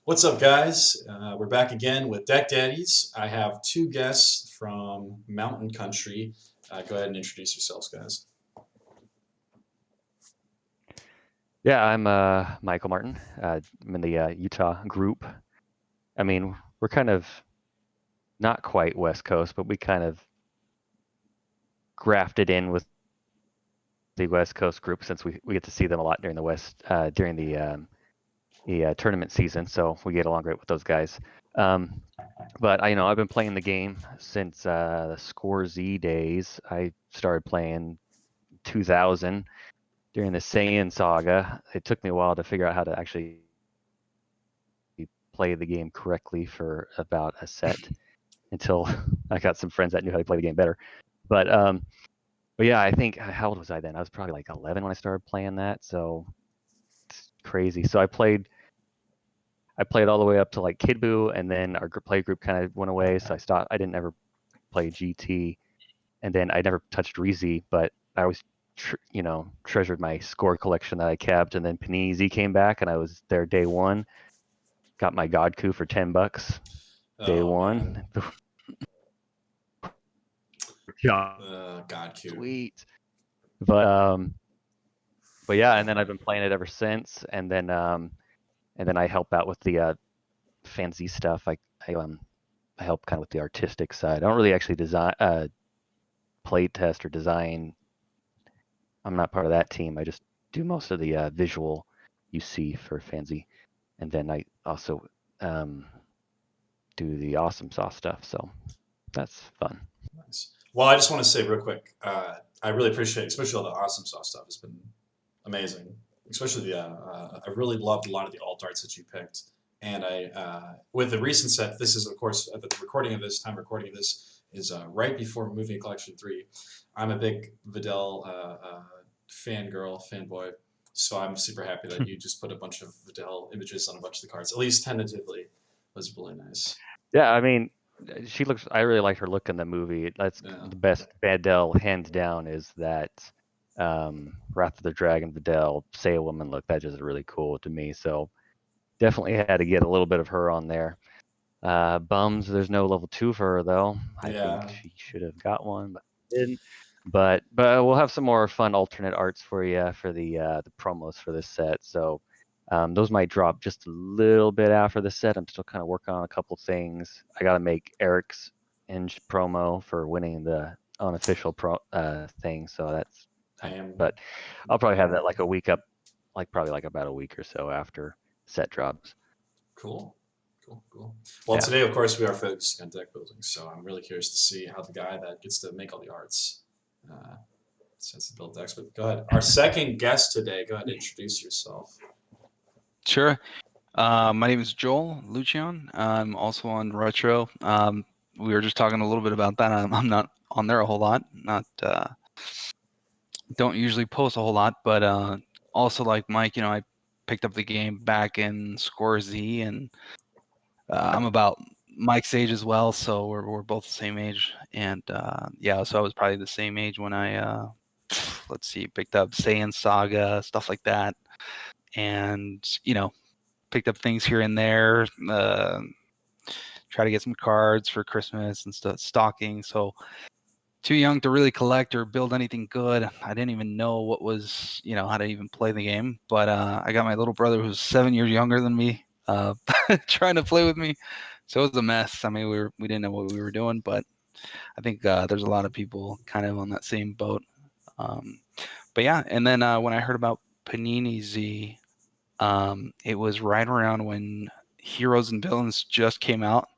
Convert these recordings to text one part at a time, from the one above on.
What's up, guys? We're back again with Deck Daddies. I have two guests from Mountain Country. Go ahead and introduce yourselves, guys. Yeah, I'm Michael Martin. I'm in the Utah group. I mean, we're kind of not quite West Coast, but we kind of grafted in with the West Coast group since we get to see them a lot during the tournament season. So we get along great with those guys. But I've been playing the game since the Score Z days. I started playing 2000 during the Saiyan saga. It took me a while to figure out how to actually play the game correctly for about a set until I got some friends that knew how to play the game better. But but yeah, I think how old was I then? I was probably like 11 when I started playing that, so it's crazy. So I played all the way up to like Kid Buu, and then our play group kind of went away, so I stopped. I didn't ever play GT, and then I never touched Reezy, but I always treasured my score collection that I kept. And then Panini Z came back, and I was there day one. Got my God Coup for $10 day Oh man, one. Yeah, God, cute. sweet. But but yeah, and then I've been playing it ever since. And then I help out with the FanZ stuff. I help kind of with the artistic side. I don't really actually design, play test or design. I'm not part of that team. I just do most of the visual you see for FanZ, and then I also um, do the awesome sauce stuff. So that's fun. Nice. Well, I just want to say real quick, I really appreciate, especially all the awesome sauce stuff. It's been amazing. Especially I really loved a lot of the alt arts that you picked. And with the recent set, this is of course at the recording of this is right before Movie Collection 3. I'm a big Vidal fangirl, fanboy. So I'm super happy that you just put a bunch of Vidal images on a bunch of the cards, at least tentatively. It was really nice. Yeah, I mean, she looks. I really like her look in the movie. That's Yeah. the best Videl, hands down. Is that Wrath of the Dragon Videl Say a Woman look? That just really cool to me. So definitely had to get a little bit of her on there. Bums, there's no level 2 for her though. I think Yeah. she should have got one, but didn't. But we'll have some more fun alternate arts for you for the promos for this set. So those might drop just a little bit after the set. I'm still kind of working on a couple things. I got to make Eric's Inge promo for winning the unofficial thing. So I am but I'll probably have that like a week up, like probably like about a week or so after set drops. cool. Cool, cool. Well, Yeah. today, of course, we are focusing on deck building, so I'm really curious to see how the guy that gets to make all the arts sets to build decks. But go ahead. Our second guest today, go ahead and introduce yourself. Sure. My name is Joel Luccion. I'm also on Retro. We were just talking a little bit about that. I'm not on there a whole lot. Not don't usually post a whole lot, but also like Mike, I picked up the game back in Score Z, and I'm about Mike's age as well, so we're both the same age. And yeah, so I was probably the same age when I let's see, picked up Saiyan Saga, stuff like that, and picked up things here and there. Try to get some cards for Christmas and stuff, stocking. So too young to really collect or build anything good. I didn't even know what was, how to even play the game. But I got my little brother who's 7 years younger than me, trying to play with me. So it was a mess. I mean, we didn't know what we were doing, but I think there's a lot of people kind of on that same boat. Um, but yeah, and then when I heard about Panini Z, it was right around when Heroes and Villains just came out,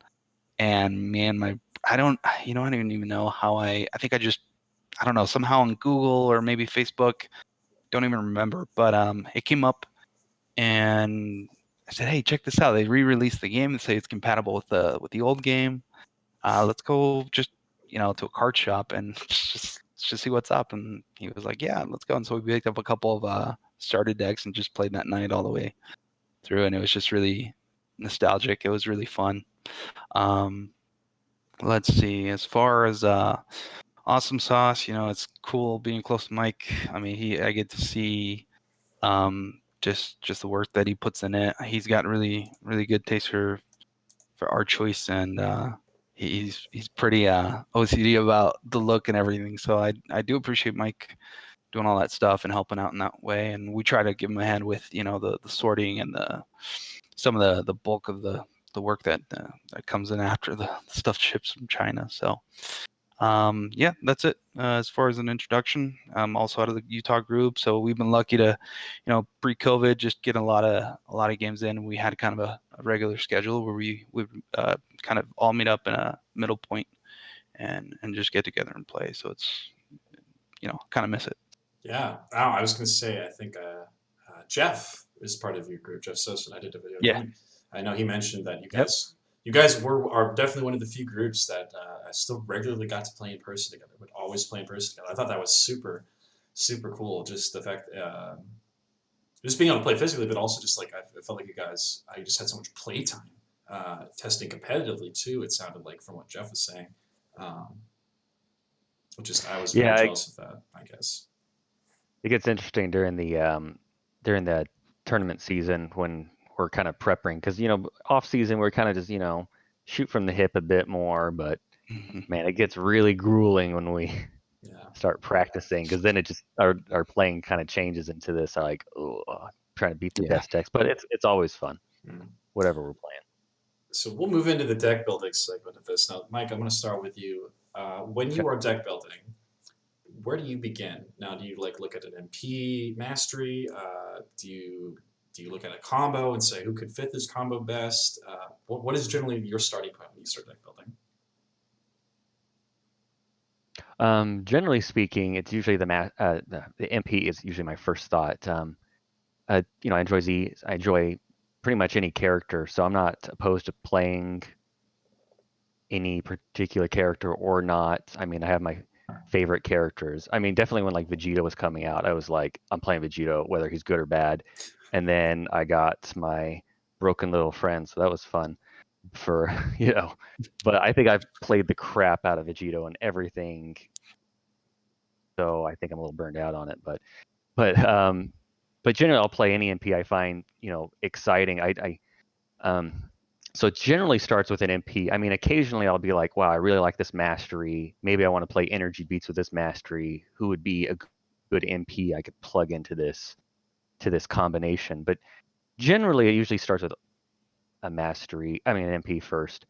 and man, I don't even know how I think I don't know, somehow on Google or maybe Facebook, don't even remember, but it came up, and I said, hey, check this out. They re-released the game and say it's compatible with the old game. Let's go just to a card shop and just see what's up. And he was like, yeah, let's go. And so we picked up a couple of starter decks and just played that night all the way through, and it was just really nostalgic. It was really fun. Um, let's see. As far as Awesome Sauce, it's cool being close to Mike. I mean, I get to see just the work that he puts in it. He's got really good taste for art choice, and he's pretty OCD about the look and everything. So I do appreciate Mike doing all that stuff and helping out in that way. And we try to give him a hand with the sorting and some of the bulk of the work that comes in after the stuff ships from China. So yeah, that's it as far as an introduction. I'm also out of the Utah group, so we've been lucky to, pre-COVID, just get a lot of games in. We had kind of a regular schedule where we would kind of all meet up in a middle point and just get together and play. So it's kind of miss it. Yeah. Oh, I was going to say, I think Jeff is part of your group. Jeff Sosin. I did a video with Yeah. him. I know he mentioned that Yep. you guys are definitely one of the few groups that I still regularly got to play in person together. Would always play in person together. I thought that was super, super cool. Just the fact, just being able to play physically, but also just like I felt like you guys, I just had so much play time, testing competitively too. It sounded like from what Jeff was saying, which is I was very jealous of that. I guess. It gets interesting during the tournament season when we're kind of prepping, because off season we're kind of just shoot from the hip a bit more, but man, it gets really grueling when we start practicing, because then it just our playing kind of changes into this like trying to beat the best decks, but it's always fun, whatever we're playing. So we'll move into the deck building segment of this now. Mike, I'm going to start with you. When you are deck building, where do you begin? Now, do you look at an MP mastery? Do you look at a combo and say who could fit this combo best? What is generally your starting point when you start deck building? Generally speaking, it's usually the MP is usually my first thought. I enjoy pretty much any character, so I'm not opposed to playing any particular character or not. I mean, I have my favorite characters. I mean, definitely when Vegeta was coming out, I was like, I'm playing Vegeta, whether he's good or bad. And then I got my broken little friend, so that was fun for But I think I've played the crap out of Vegeta and everything, so I think I'm a little burned out on it. But generally, I'll play any MP I find exciting. So it generally starts with an MP. I mean, occasionally I'll be like, wow, I really like this mastery. Maybe I want to play energy beats with this mastery. Who would be a good MP I could plug into this combination? But generally, it usually starts with an MP first.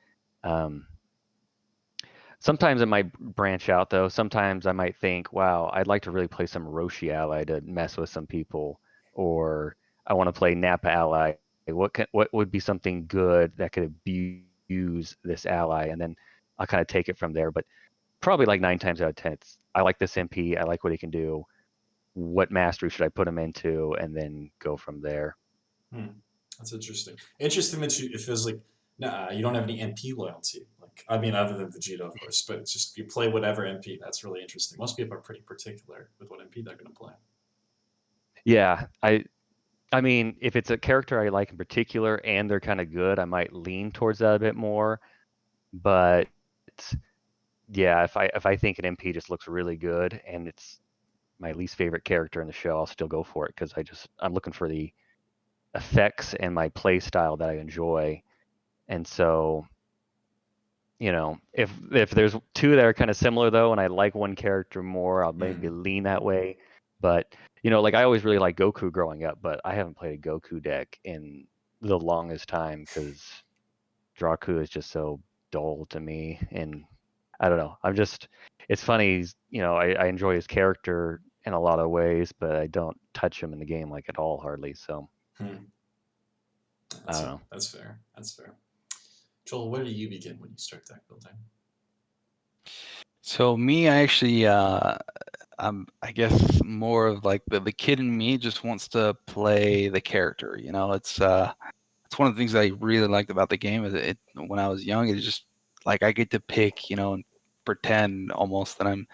Sometimes it might branch out, though. Sometimes I might think, wow, I'd like to really play some Roshi ally to mess with some people, or I want to play Nappa ally. What would be something good that could abuse this ally? And then I'll kind of take it from there. But probably 9 times out of 10, I like this MP. I like what he can do. What mastery should I put him into? And then go from there. That's interesting. Interesting that it feels like you don't have any MP loyalty. Other than Vegeta, of course, but it's just you play whatever MP. That's really interesting. Most people are pretty particular with what MP they're going to play. Yeah, I mean, if it's a character I like in particular and they're kind of good, I might lean towards that a bit more. But yeah, if I think an MP just looks really good and it's my least favorite character in the show, I'll still go for it, because I'm looking for the effects and my play style that I enjoy. And so, if there's two that are kind of similar though, and I like one character more, I'll maybe lean that way. But I always really liked Goku growing up, but I haven't played a Goku deck in the longest time because Draku is just so dull to me, and I don't know. It's funny. I enjoy his character in a lot of ways, but I don't touch him in the game at all, hardly. So I don't know. That's fair. That's fair. Joel, where do you begin when you start deck building? So me, I actually, I guess more of the kid in me just wants to play the character. It's one of the things I really liked about the game. Is when I was young, it's just I get to pick, and pretend almost that I'm,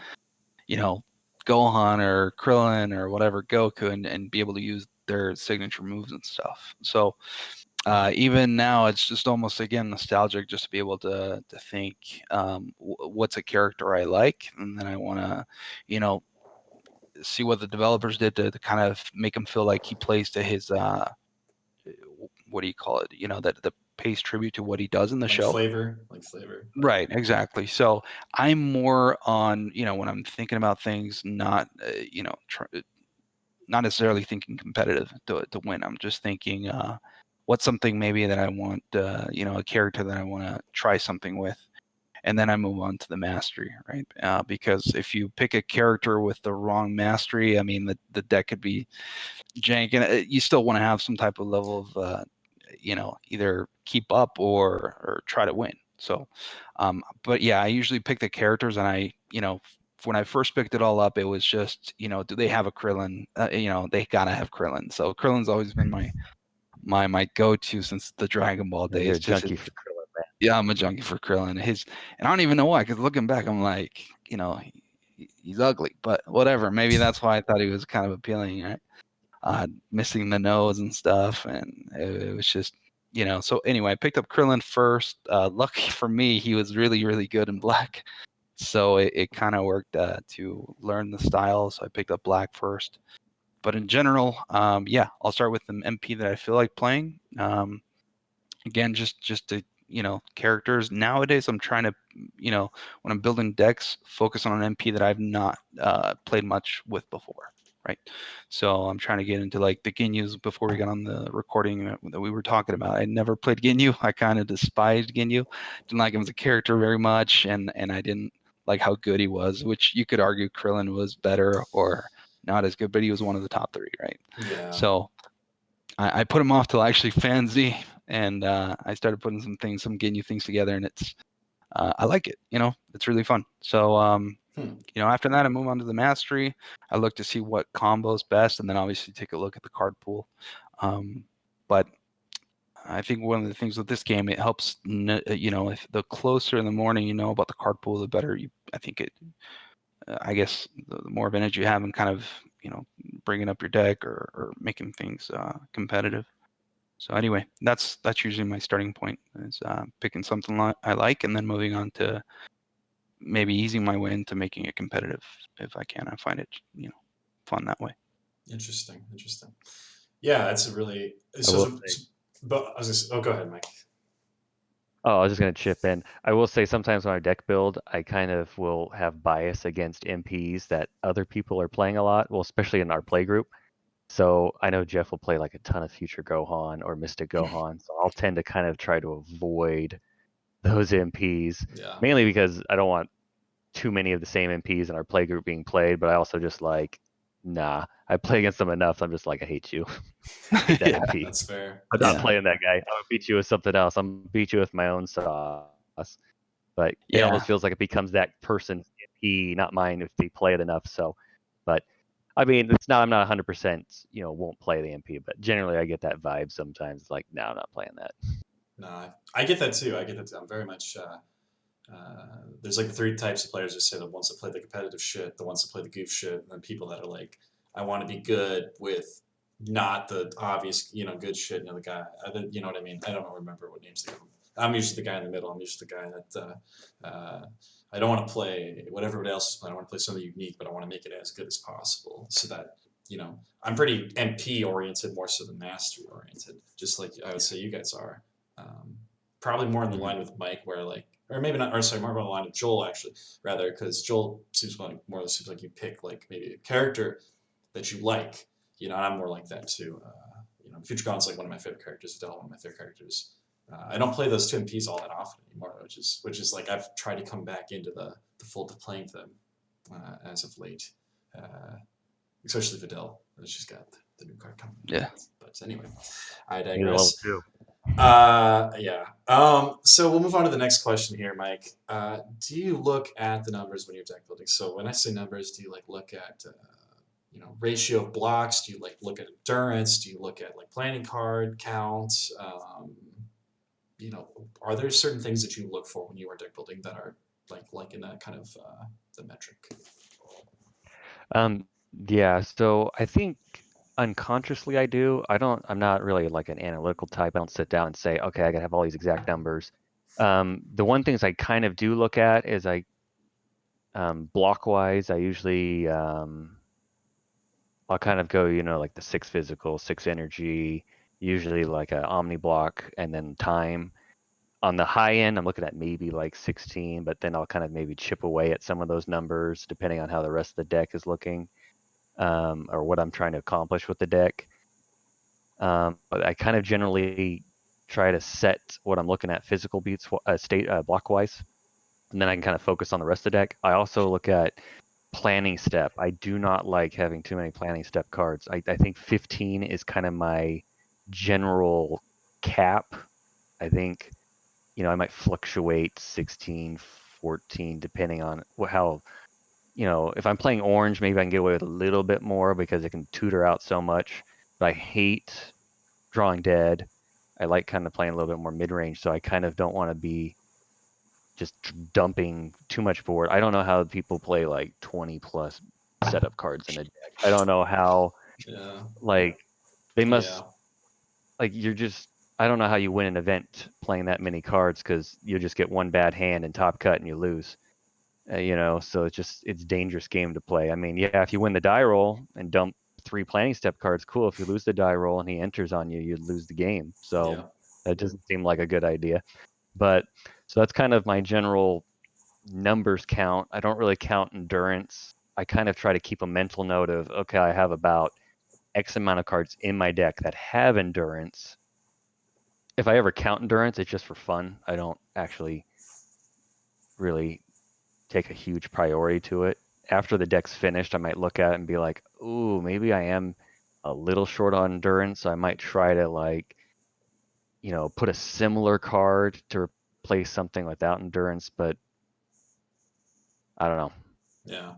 Gohan or Krillin or whatever, Goku, and be able to use their signature moves and stuff. So even now, it's just almost again nostalgic just to be able to think what's a character I like, and then I want to, see what the developers did to kind of make him feel like he plays to his what do you call it? You know, that pays tribute to what he does in the Like show. flavor. Right, exactly. So I'm more on, when I'm thinking about things, not not necessarily thinking competitive to win. I'm just thinking what's something maybe that I want, a character that I want to try something with. And then I move on to the mastery, right? Because if you pick a character with the wrong mastery, I mean, the deck could be jank, and you still want to have some type of level of, either keep up or try to win. So, but yeah, I usually pick the characters, and when I first picked it all up, it was just, do they have a Krillin? They gotta have Krillin. So Krillin's always been my go-to since the Dragon Ball You're days. a junkie for Krillin, man. Yeah, I'm a junkie for Krillin. And I don't even know why, because looking back, I'm like, he's ugly, but whatever. Maybe that's why I thought he was kind of appealing, right? Missing the nose and stuff, and it was just, So anyway, I picked up Krillin first. Lucky for me, he was really, really good in black, so it kind of worked to learn the style. So I picked up black first. But in general, yeah, I'll start with an MP that I feel like playing. Again, just to characters. Nowadays, I'm trying to, when I'm building decks, focus on an MP that I've not played much with before, right? So I'm trying to get into like the Ginyus. Before we got on the recording that we were talking about, I never played Ginyu. I kind of despised Ginyu, didn't like him as a character very much, and I didn't like how good he was, which you could argue Krillin was better or not as good, but he was one of the top 3, right? Yeah. So I put him off till actually FanZ, and I started putting some Ginyu things together, and it's I like it. It's really fun. So after that, I move on to the mastery. I look to see what combo's best, and then obviously take a look at the card pool. But I think one of the things with this game, it helps. If the closer in the morning you know about the card pool, the better you. I think it. I guess the more advantage you have in kind of bringing up your deck or making things competitive. So anyway, that's usually my starting point, is picking something I like, and then moving on to maybe easing my way into making it competitive if I can. I find it fun that way. Interesting. Yeah, that's a really I will say. But I was just, go ahead, Mike. Oh, I was just gonna chip in. I will say sometimes when I deck build, I kind of will have bias against MPs that other people are playing a lot. Well, especially in our play group. So I know Jeff will play like a ton of Future Gohan or Mystic Gohan. So I'll tend to kind of try to avoid those MPs, Yeah. mainly because I don't want too many of the same MPs in our play group being played. But I also just like, nah, I play against them enough. I'm just like, I hate you. I hate that Yeah. MP. That's fair. I'm not playing that guy. I'm gonna beat you with something else. I'm gonna beat you with my own sauce. But it Yeah. almost feels like it becomes that person's MP, not mine, if they play it enough. So, but I mean, it's not. I'm not 100%. Won't play the MP, but generally, I get that vibe sometimes. It's like, no, I'm not playing that. No, I get that too. I'm very much. There's like the 3 types of players. I say the ones that play the competitive shit, the ones that play the goof shit, and then people that are like, I want to be good with not the obvious, good shit. The guy, you know what I mean. I don't remember what names they call. I'm usually the guy in the middle. I'm usually the guy that I don't want to play what everybody else is playing. I want to play something unique, but I want to make it as good as possible, so that I'm pretty MP oriented more so than mastery oriented, just like I would say you guys are. Probably more in the line with Mike, where like, or maybe not, or sorry, more on the line of Joel actually, rather, because Joel seems like you pick like maybe a character that you like, and I'm more like that too. Future Gon's like one of my favorite characters, Videl, one of my favorite characters. I don't play those 2 MPs all that often anymore, which is like I've tried to come back into the fold of playing them as of late, especially Videl. She's got the new card coming. Yeah. But anyway, I Maybe level digress. 2. Yeah. So we'll move on to the next question here, Mike. Do you look at the numbers when you're deck building? So when I say numbers, do you like look at ratio of blocks? Do you like look at endurance? Do you look at like planning card count? Are there certain things that you look for when you are deck building that are like in that kind of the metric? Yeah. So I think unconsciously I do. I'm not really like an analytical type. I don't sit down and say, okay, I gotta have all these exact numbers. The one things I kind of do look at is block wise, I usually I'll kind of go, like the 6 physical, 6 energy, usually like a omni block, and then time. On the high end, I'm looking at maybe like 16, but then I'll kind of maybe chip away at some of those numbers depending on how the rest of the deck is looking, or what I'm trying to accomplish with the deck. But I kind of generally try to set what I'm looking at physical beats state block wise, and then I can kind of focus on the rest of the deck. I also look at planning step. I do not like having too many planning step cards. I think 15 is kind of my general cap. I think, I might fluctuate 16, 14, depending on how, if I'm playing orange, maybe I can get away with a little bit more because it can tutor out so much. But I hate drawing dead. I like kind of playing a little bit more mid-range, so I kind of don't want to be just dumping too much board. I don't know how people play like 20 plus setup cards in a deck. I don't know how, Yeah. like, they must, Yeah. like, I don't know how you win an event playing that many cards, because you just get one bad hand and top cut and you lose. So it's dangerous game to play. I mean, yeah, if you win the die roll and dump 3 planning step cards, cool. If you lose the die roll and he enters on you, you'd lose the game. So Yeah. that doesn't seem like a good idea. But so that's kind of my general numbers count. I don't really count endurance. I kind of try to keep a mental note of, okay, I have about X amount of cards in my deck that have endurance. If I ever count endurance, it's just for fun. I don't actually really take a huge priority to it. After the deck's finished, I might look at it and be like, ooh, maybe I am a little short on endurance. So I might try to put a similar card to replace something without endurance, but I don't know. Yeah.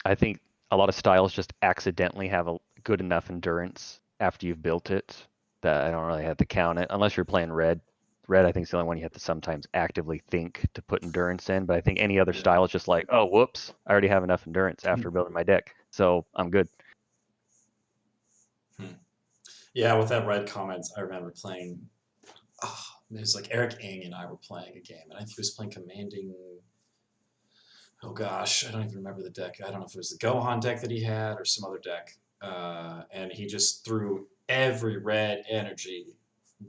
I think a lot of styles just accidentally have a good enough endurance after you've built it that I don't really have to count it unless you're playing red. Red, I think, is the only one you have to sometimes actively think to put endurance in. But I think any other Yeah. style is just like, oh, whoops, I already have enough endurance after building my deck, so I'm good. Yeah, with that red comment, I remember playing. It was like Eric Ing and I were playing a game, and I think he was playing Commanding. Oh gosh, I don't even remember the deck. I don't know if it was the Gohan deck that he had or some other deck. And he just threw every red energy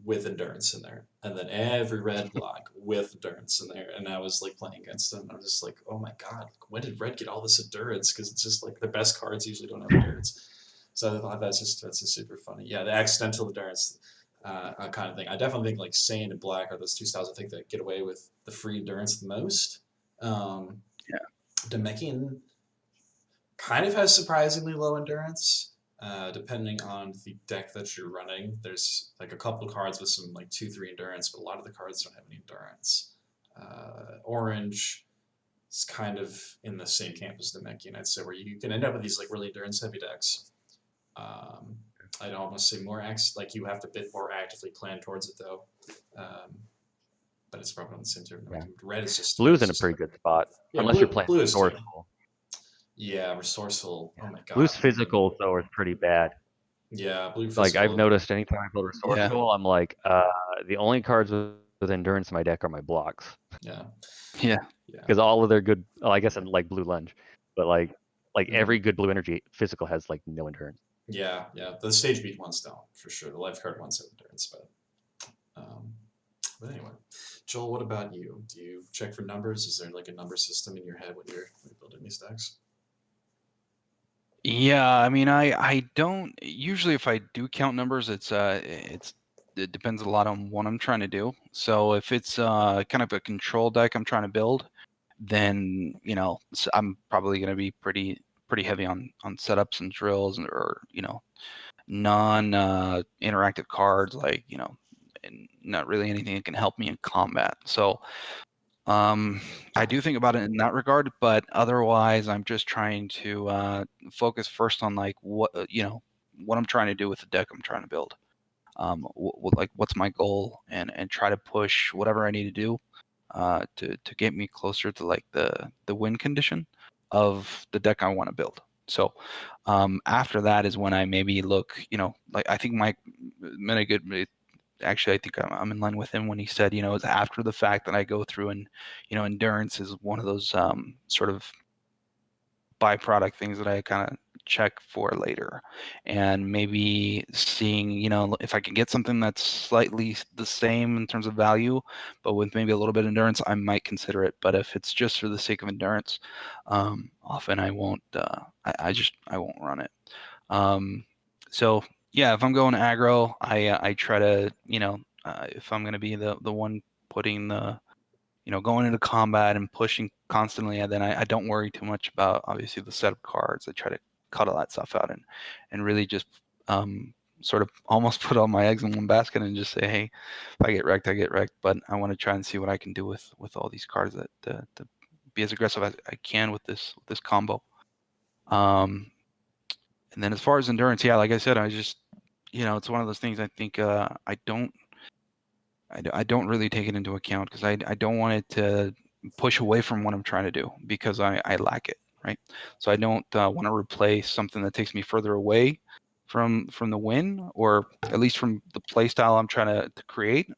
with endurance in there, and then every red block with endurance in there. And I was like playing against him. I was just like, oh my god, when did red get all this endurance? Because it's just like the best cards usually don't have endurance. So I thought that's just super funny. Yeah, the accidental endurance kind of thing. I definitely think like Sand and Black are those 2 styles I think that get away with the free endurance the most. Um, Demekian kind of has surprisingly low endurance, depending on the deck that you're running. There's like a couple of cards with some like 2-3 endurance, but a lot of the cards don't have any endurance. Orange is kind of in the same camp as Demekian, I'd say, where you can end up with these like really endurance heavy decks. I'd almost say like you have to bit more actively plan towards it though. But it's probably on the same term. Yeah. Red is just Blue's in a pretty good spot, yeah, unless you're playing blue is too. resourceful. Yeah, resourceful. Oh my god. Blue's physical though is pretty bad. Yeah, blue Like, I've physical. noticed anytime I build Yeah. resourceful, I'm like, the only cards with endurance in my deck are my blocks. Yeah. Yeah. Because all of their good, well, I guess, like blue lunge, but like Mhm. every good blue energy physical has like no endurance. Yeah, yeah. The stage beat ones don't, for sure. The life card ones have endurance, but anyway. Joel, what about you? Do you check for numbers? Is there like a number system in your head when you're building these decks? Yeah, I mean, I don't usually, if I do count numbers, it depends a lot on what I'm trying to do. So if it's kind of a control deck I'm trying to build, then I'm probably going to be pretty heavy on setups and drills, or non interactive cards, like and not really anything that can help me in combat. So I do think about it in that regard, but otherwise, I'm just trying to focus first on like what what I'm trying to do with the deck I'm trying to build. Like what's my goal, and try to push whatever I need to do to get me closer to like the win condition of the deck I want to build. So after that is when I maybe look, like I think Mike made a good. Actually, I think I'm in line with him when he said, it's after the fact that I go through, and endurance is one of those sort of byproduct things that I kind of check for later, and maybe seeing, you know, if I can get something that's slightly the same in terms of value, but with maybe a little bit of endurance, I might consider it. But if it's just for the sake of endurance, often I won't. I won't run it. So yeah, if I'm going aggro, I try to, you know, if I'm gonna be the one putting the, you know, going into combat and pushing constantly, and then I don't worry too much about obviously the set of cards. I try to cut all that stuff out and really just sort of almost put all my eggs in one basket and just say, hey, if I get wrecked, I get wrecked. But I want to try and see what I can do with all these cards that to be as aggressive as I can with this combo. And then as far as endurance, yeah, like I said, I just, you know, it's one of those things. I think I don't really take it into account because I don't want it to push away from what I'm trying to do because I lack it, right? So I don't want to replace something that takes me further away from the win, or at least from the play style I'm trying to create,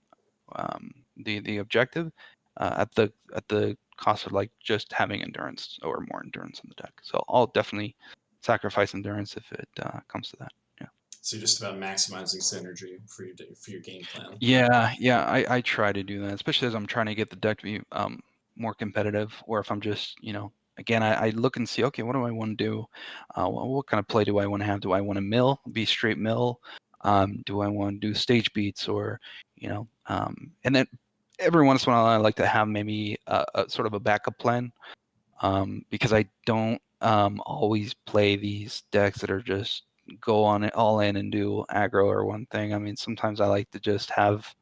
the objective, at the cost of like just having endurance or more endurance in the deck. So I'll definitely sacrifice endurance if it comes to that. Yeah. So you're just about maximizing synergy for your game plan. Yeah, I try to do that, especially as I'm trying to get the deck to be more competitive, or if I'm just, you know, again, I look and see, okay, what do I want to do? What kind of play do I want to have? Do I want to be straight mill? Do I want to do stage beats, or, you know, and then every once in a while I like to have maybe a sort of a backup plan, because I don't always play these decks that are just go on it all in and do aggro or one thing. I mean, sometimes I like to just have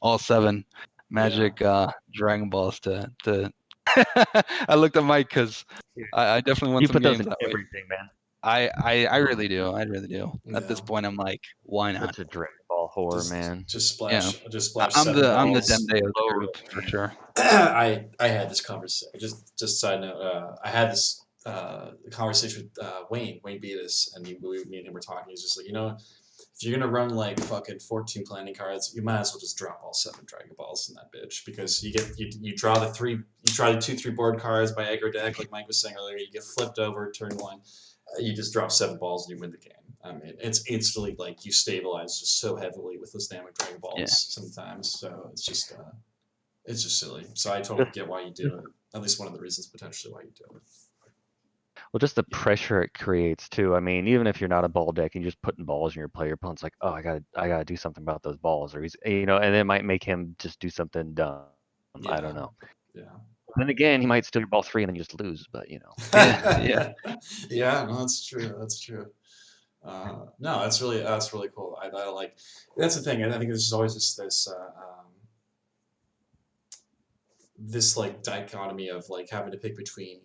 all 7 magic Dragon Balls to. I looked at Mike because Dude, I definitely want you some put those games in that way. everything, man. I really do. I really do. At this Yeah. point, I'm like, why not? Such a Dragon Ball whore, Just man. just Yeah, splash I'm 7 the balls. Dende of the Low group for sure. I had this conversation. Just side note. I had this conversation with Wayne Beatus, and me and him were talking. He's just like, you know, if you're gonna run like fucking 14 planning cards, you might as well just drop all 7 Dragon Balls in that bitch, because you draw the 2/3 board cards by aggro deck, like Mike was saying earlier. You get flipped over turn 1. You just drop 7 balls and you win the game. I mean, it's instantly like you stabilize just so heavily with those damn Dragon Balls Yeah. sometimes. So it's just silly. So I totally Just, get why you do it. At least one of the reasons potentially why you do it. well, just the pressure it creates too. I mean, even if you're not a ball deck and you're just putting balls in your play, your opponent's like, oh, I gotta do something about those balls, or he's, you know, and it might make him just do something dumb. I don't know. Yeah. Then again, he might steal your ball 3 and then you just lose. But you know, Yeah. Yeah. No, that's true. That's true. No, that's really cool. I like. That's the thing. I think there's always this like dichotomy of like having to pick between,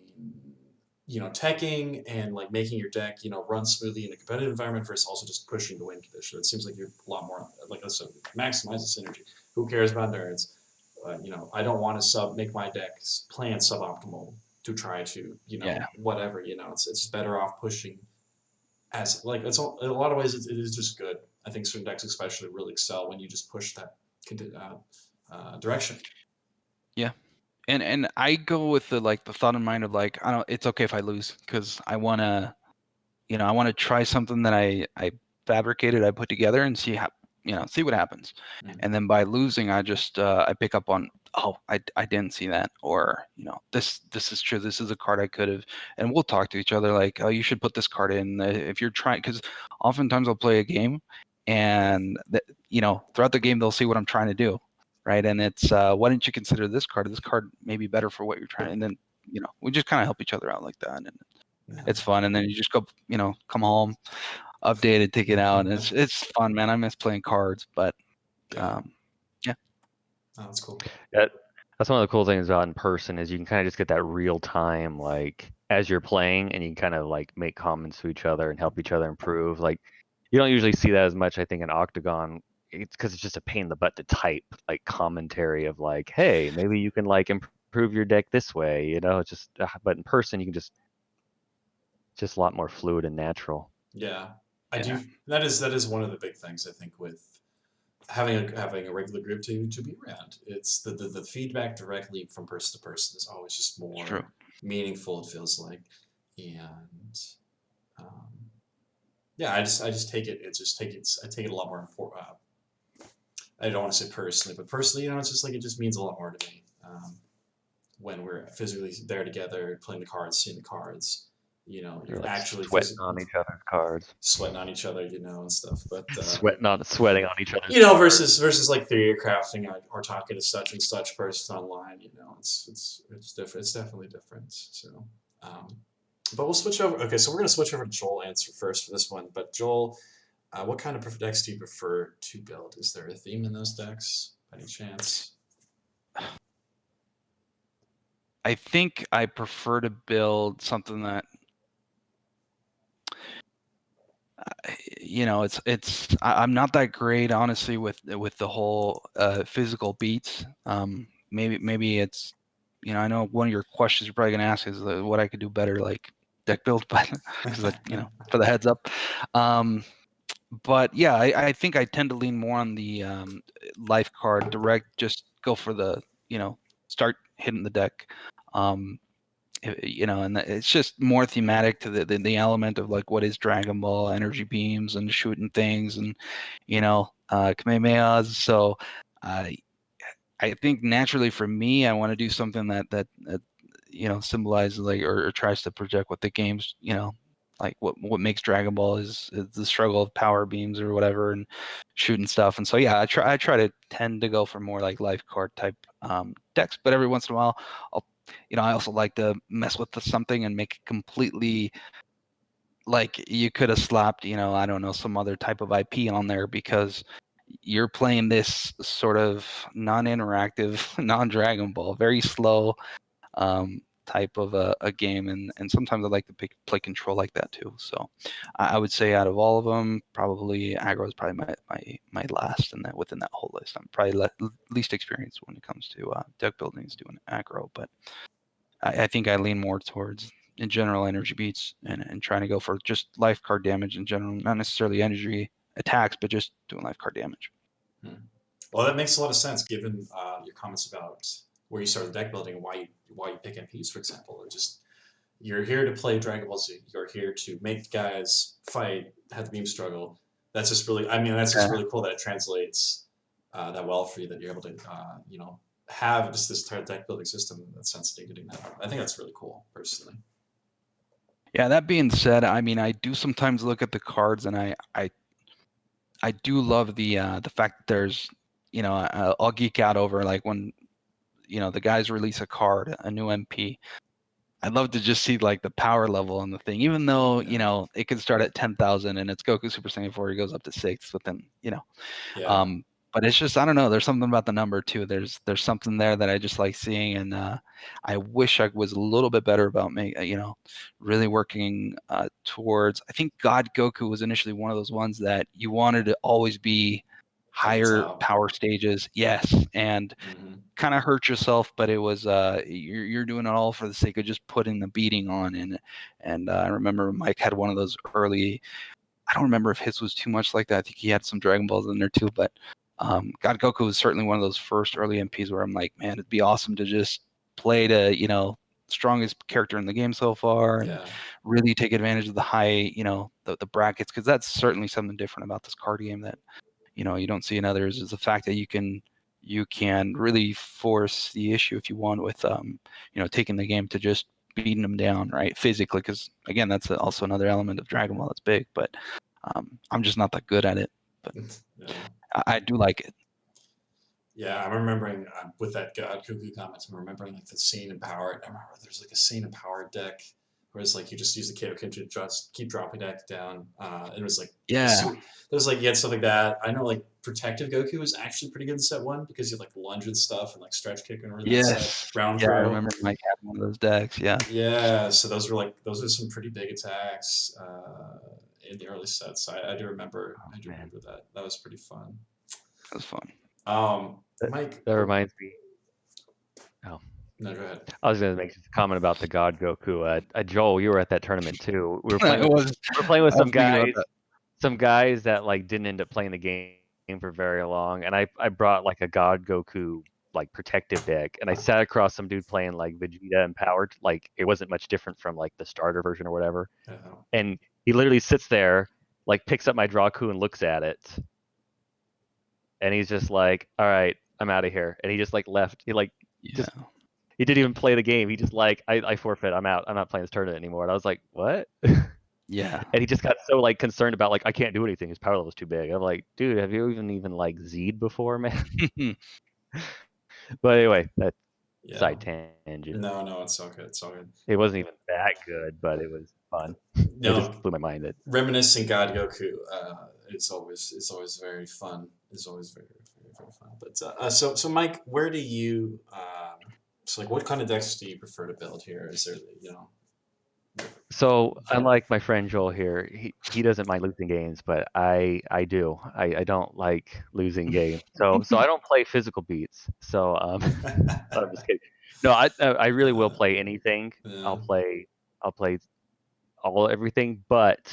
you know, teching and like making your deck, you know, run smoothly in a competitive environment versus also just pushing the win condition. It seems like you're a lot more like I said, maximize the synergy. Who cares about endurance? You know, I don't want to make my deck plan suboptimal to try to, you know, Yeah. whatever. You know, it's better off pushing as like it's all, in a lot of ways it is just good. I think certain decks especially really excel when you just push that direction. Yeah. And I go with the thought in mind of like, I don't, it's okay if I lose, because I wanna, you know, I wanna try something that I fabricated, I put together, and see how, you know, see what happens. Mm. And then by losing, I just I pick up on, oh, I didn't see that, or, you know, this is true. This is a card I could have, and we'll talk to each other like, oh, you should put this card in if you're trying, because oftentimes I'll play a game, and you know, throughout the game they'll see what I'm trying to do, right? And it's why didn't you consider this card? This card may be better for what you're trying. And then, you know, we just kind of help each other out like that, and Yeah. it's fun. And then you just go, you know, come home, updated, take it out, and it's fun, man. I miss playing cards, but Yeah. yeah, Oh, that's cool. that's one of the cool things about in person is you can kind of just get that real time, like as you're playing, and you can kind of like make comments to each other and help each other improve. Like you don't usually see that as much, I think, in Octagon. It's because it's just a pain in the butt to type like commentary of like, hey, maybe you can like improve your deck this way, you know. It's just, but in person you can just a lot more fluid and natural. Yeah. I yeah, do. That is one of the big things I think with having a regular group to be around. It's the feedback directly from person to person is always just it's true. more meaningful. It feels like, and Yeah, I just take it. I take it a lot more important. I don't want to say personally, but personally, it's just like it just means a lot more to me when we're physically there together, playing the cards, seeing the cards. You're You're like actually sweating on each other's cards, sweating on each other, and stuff. But sweating on each other's cards. versus like theory crafting or talking to such and such person online. It's different. It's definitely different. So, um, but we'll switch over. Okay, so we're gonna switch over to Joel answer first for this one. But Joel, what kind of decks do you prefer to build? Is there a theme in those decks by any chance? I think I prefer to build something that I'm not that great honestly with the whole physical beats. Maybe it's I know one of your questions you're probably gonna ask is what I could do better, like deck build, but because for the heads up. But yeah, I think I tend to lean more on the life card direct. Just go for the start hitting the deck. And it's just more thematic to the element of like what is Dragon Ball, energy beams and shooting things and Kamehamehas. So I think naturally for me, I want to do something that symbolizes like or tries to project what the game's like what makes Dragon Ball is the struggle of power beams or whatever and shooting stuff. And so yeah, I try to tend to go for more like life card type decks, but every once in a while I'll I also like to mess with something and make it completely like you could have slapped, I don't know, some other type of IP on there because you're playing this sort of non-interactive, non-Dragon Ball, very slow type of a game, and sometimes I like to play control like that too. So I would say out of all of them, probably aggro is probably my last, and that within that whole list, I'm probably least experienced when it comes to deck building is doing aggro, but I think I lean more towards in general energy beats and trying to go for just life card damage in general, not necessarily energy attacks, but just doing life card damage. Well, that makes a lot of sense given your comments about where you started deck building and why you pick MPs, for example. You're here to play Dragon Ball Z. You're here to make guys fight, have the beam struggle. That's just really, just really cool that it translates that well for you, that you're able to, have just this entire deck building system in that sense that you're getting that. I think that's really cool, personally. Yeah, that being said, I do sometimes look at the cards, and I do love the fact that there's, I'll geek out over like when, the guys release a card, a new MP. I'd love to just see like the power level on the thing, even though it can start at 10,000 and it's Goku Super Saiyan 4, he goes up to 6 within, Yeah. But it's just I don't know. There's something about the number too. There's something there that I just like seeing, and I wish I was a little bit better about really working towards. I think God Goku was initially one of those ones that you wanted to always be higher power stages. Yes, and kind of hurt yourself, but it was you're doing it all for the sake of just putting the beating on. And I remember Mike had one of those early. I don't remember if his was too much like that. I think he had some Dragon Balls in there too, but God Goku was certainly one of those first early MPs where I'm like, man, it'd be awesome to just play to strongest character in the game so far and really take advantage of the high the brackets, because that's certainly something different about this card game that you don't see in others, is the fact that you can really force the issue if you want with taking the game to just beating them down right physically, because again that's also another element of Dragon Ball that's big, but I'm just not that good at it, but I do like it. Yeah, I'm remembering with that God Goku comment, I'm remembering like the scene in Power. I remember there's like a scene in Power deck where it's like you just use the Kaioken to just keep dropping deck down. It was like there's like you had stuff like that. I know like Protective Goku was actually pretty good in set one because you had like lunge and stuff and like stretch kick and everything. Yes. Ground Yeah, throw. I remember Mike had one of those decks. Yeah. Yeah, so those are some pretty big attacks in the early sets. I do remember that. That was pretty fun. That was fun. Mike. That reminds me. Oh. No, go ahead. I was going to make a comment about the God Goku. Joel, you were at that tournament too. We were playing with some guys that like didn't end up playing the game for very long, and I brought like a God Goku like protective deck, and I sat across some dude playing like Vegeta empowered. Like it wasn't much different from like the starter version or whatever. And He literally sits there, like picks up my draw coup and looks at it, and he's just like, "All right, I'm out of here." And he just like left. He like Yeah. he didn't even play the game. He just like, I forfeit. I'm out. I'm not playing this tournament anymore. And I was like, what? Yeah. And he just got so like concerned about like I can't do anything. His power level's too big. I'm like, dude, have you even like Z'd before, man? But anyway, that Yeah. side tangent. No, it's all good. It's all good. It wasn't even that good, but it was fun. No, It just blew my mind. That reminiscing God Goku. It's always very fun. It's always very fun. But so Mike, where do you so like what kind of decks do you prefer to build here? Is there So unlike my friend Joel here, he doesn't mind losing games, but I do. I don't like losing games. So I don't play physical beats. So I'm just kidding. No, I really will play anything. Yeah. I'll play everything, but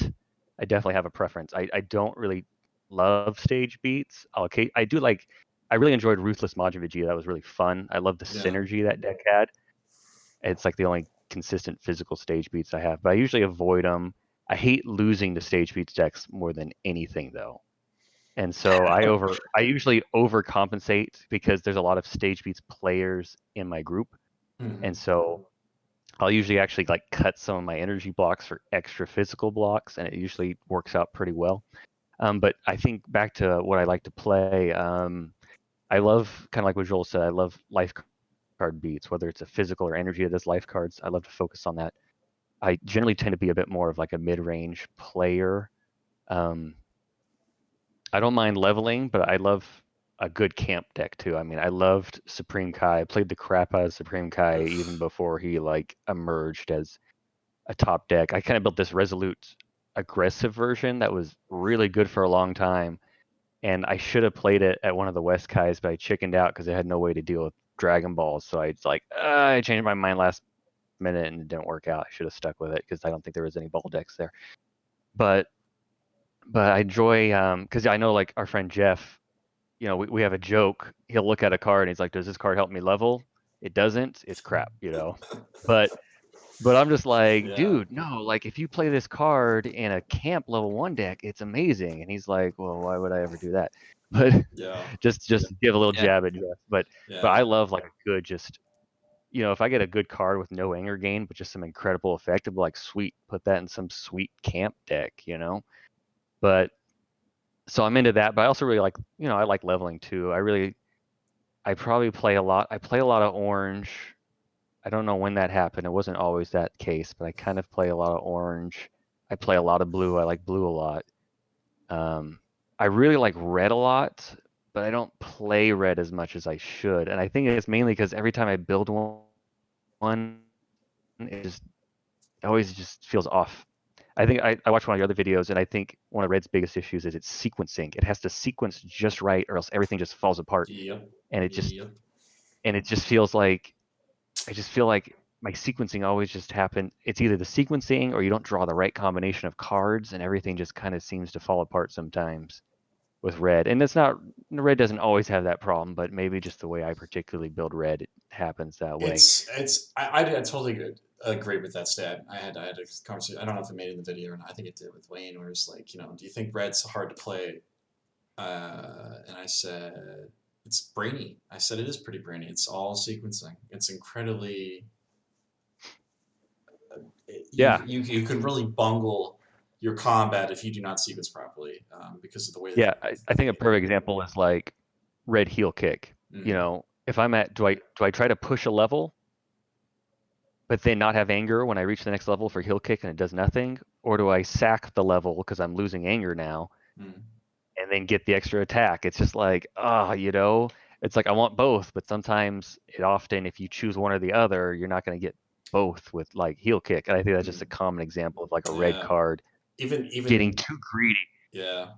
I definitely have a preference. I don't really love stage beats. I do like. I really enjoyed Ruthless Majin Vegeta. That was really fun. I love the Yeah. synergy that deck had. It's like the only consistent physical stage beats I have, but I usually avoid them. I hate losing to stage beats decks more than anything, though. And so I usually overcompensate because there's a lot of stage beats players in my group, and so I'll usually actually like cut some of my energy blocks for extra physical blocks, and it usually works out pretty well. But I think back to what I like to play. I love kind of like what Joel said. I love life card beats, whether it's a physical or energy that does life cards. I love to focus on that. I generally tend to be a bit more of like a mid-range player. I don't mind leveling, but I love a good camp deck too. I mean, I loved Supreme Kai. I played the crap out of Supreme Kai even before he like emerged as a top deck. I kind of built this Resolute aggressive version that was really good for a long time. And I should have played it at one of the West Kais, but I chickened out because I had no way to deal with Dragon Balls. So I was like, I changed my mind last minute and it didn't work out. I should have stuck with it because I don't think there was any ball decks there. But I enjoy because I know like our friend Jeff, we have a joke. He'll look at a card and he's like, "Does this card help me level?" It doesn't. It's crap, But I'm just like, Yeah. dude, no. Like if you play this card in a camp level 1 deck, it's amazing. And he's like, well, why would I ever do that? But Yeah. just give a little Yeah. jab at Jeff. But Yeah. I love like a good just if I get a good card with no anger gain, but just some incredible effect, I'm like, sweet, put that in some sweet camp deck, But so I'm into that, but I also really like, I like leveling too. I probably play a lot. I play a lot of orange. I don't know when that happened. It wasn't always that case, but I kind of play a lot of orange. I play a lot of blue. I like blue a lot. I really like red a lot, but I don't play red as much as I should. And I think it's mainly because every time I build one, it always just feels off. I think I watched one of your other videos, and I think one of Red's biggest issues is its sequencing. It has to sequence just right, or else everything just falls apart. Yep. And it just feels like I just feel like my sequencing always just happen. It's either the sequencing or you don't draw the right combination of cards, and everything just kind of seems to fall apart sometimes with Red. And Red doesn't always have that problem, but maybe just the way I particularly build Red, it happens that way. I totally agree with that stat. I had a conversation. I don't know if it made it in the video or not. I think it did with Wayne, where it's like, do you think Red's hard to play? And I said it's brainy. I said it is pretty brainy. It's all sequencing. It's incredibly. You can really bungle your combat if you do not sequence properly because of the way. Yeah, I think a perfect example is like Red heel kick. If I'm at, do I try to push a level, but then not have anger when I reach the next level for heel kick and it does nothing, or do I sack the level because I'm losing anger now, and then get the extra attack? It's just like, it's like I want both, but sometimes if you choose one or the other, you're not going to get both with like heel kick. And I think that's just a common example of like a red card even getting too greedy. Yeah.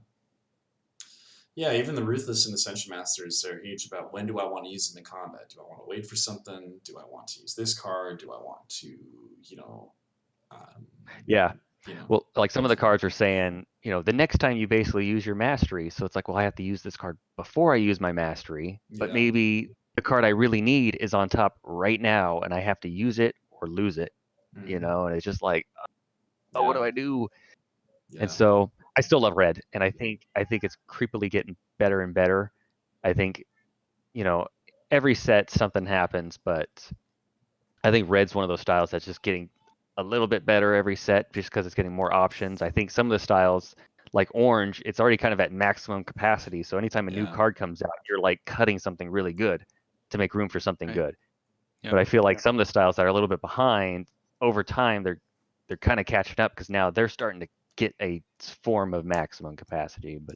Yeah, even the Ruthless and Ascension Masters are huge about when do I want to use them in combat? Do I want to wait for something? Do I want to use this card? Do I want to, Yeah. Well, like some of the cards are saying, the next time you basically use your mastery. So it's like, well, I have to use this card before I use my mastery, but maybe the card I really need is on top right now and I have to use it or lose it, and it's just like, what do I do? Yeah. And so I still love red, and I think it's creepily getting better and better. I think, every set something happens, but I think red's one of those styles that's just getting a little bit better every set just because it's getting more options. I think some of the styles, like orange, it's already kind of at maximum capacity. So anytime a new Yeah. card comes out, you're like cutting something really good to make room for something Right. good. Yep. But I feel like some of the styles that are a little bit behind, over time, they're kind of catching up because now they're starting to get a form of maximum capacity. But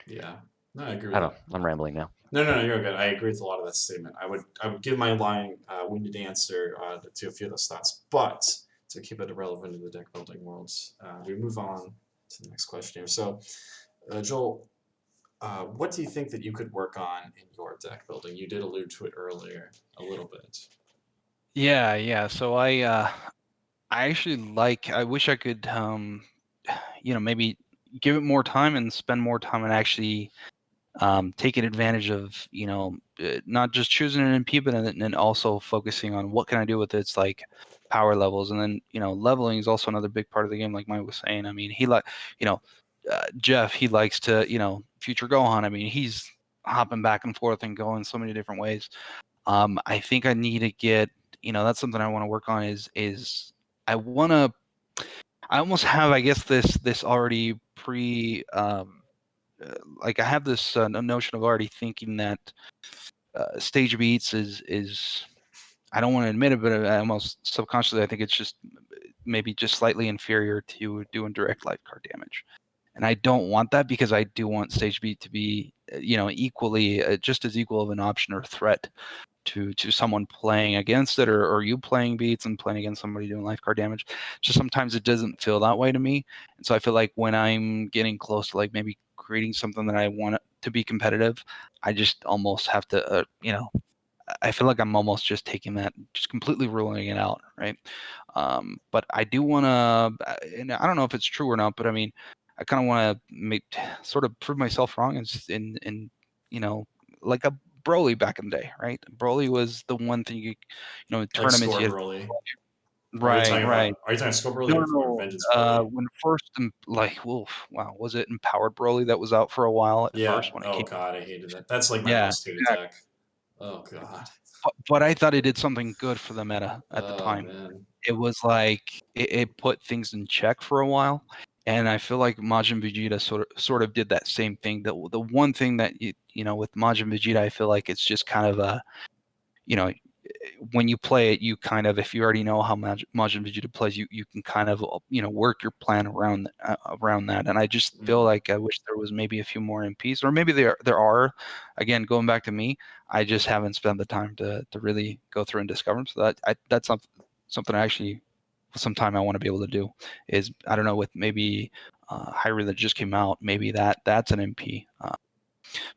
Yeah. No, I agree I with don't that. know. I'm rambling now. No, you're good. I agree with a lot of that statement. I would give my winded answer to a few of those thoughts, but to keep it relevant to the deck building world, we move on to the next question here. So, Joel, what do you think that you could work on in your deck building? You did allude to it earlier a little bit. Yeah. So I actually I wish I could maybe give it more time and spend more time and actually taking advantage of not just choosing an MP, but then also focusing on what can I do with its like power levels, and then leveling is also another big part of the game. Like Mike was saying, I mean, Jeff, he likes to future Gohan. I mean, he's hopping back and forth and going so many different ways. I think I need to get that's something I want to work on is I want to I almost have I guess this already pre like I have this notion of already thinking that stage beats is I don't want to admit it, but I almost subconsciously I think it's just maybe just slightly inferior to doing direct life card damage, and I don't want that because I do want stage beat to be equally just as equal of an option or threat to someone playing against it, or you playing beats and playing against somebody doing life card damage. Just sometimes it doesn't feel that way to me, and so I feel like when I'm getting close to like maybe creating something that I want it to be competitive, I just almost have to I feel like I'm almost just taking that, just completely ruling it out, right? But I do want to, and I don't know if it's true or not, but I mean, I kind of want to make sort of prove myself wrong in like a Broly back in the day, right? Broly was the one thing Like tournaments Score you had, Broly. right, right. Are you talking Score Broly No, no, or no. Vengeance Broly? When first, like, oof, wow, was it Empowered Broly that was out for a while at Yeah. first when it Oh came? God, I hated that. That's like my Yeah, most hated deck. Oh God. but I thought it did something good for the meta at the Oh time. man. It was like it put things in check for a while, and I feel like Majin Vegeta sort of did that same thing. The one thing that with Majin Vegeta, I feel like it's just kind of a you know when you play it, you kind of, if you already know how Majin Vegeta plays, you can kind of work your plan around that. And I just feel Mm. like I wish there was maybe a few more MPs, or maybe there are. Again, going back to me, I just haven't spent the time to really go through and discover them. So that's something I actually sometime I want to be able to do. Is, I don't know, with maybe Hyrule that just came out, maybe that's an MP.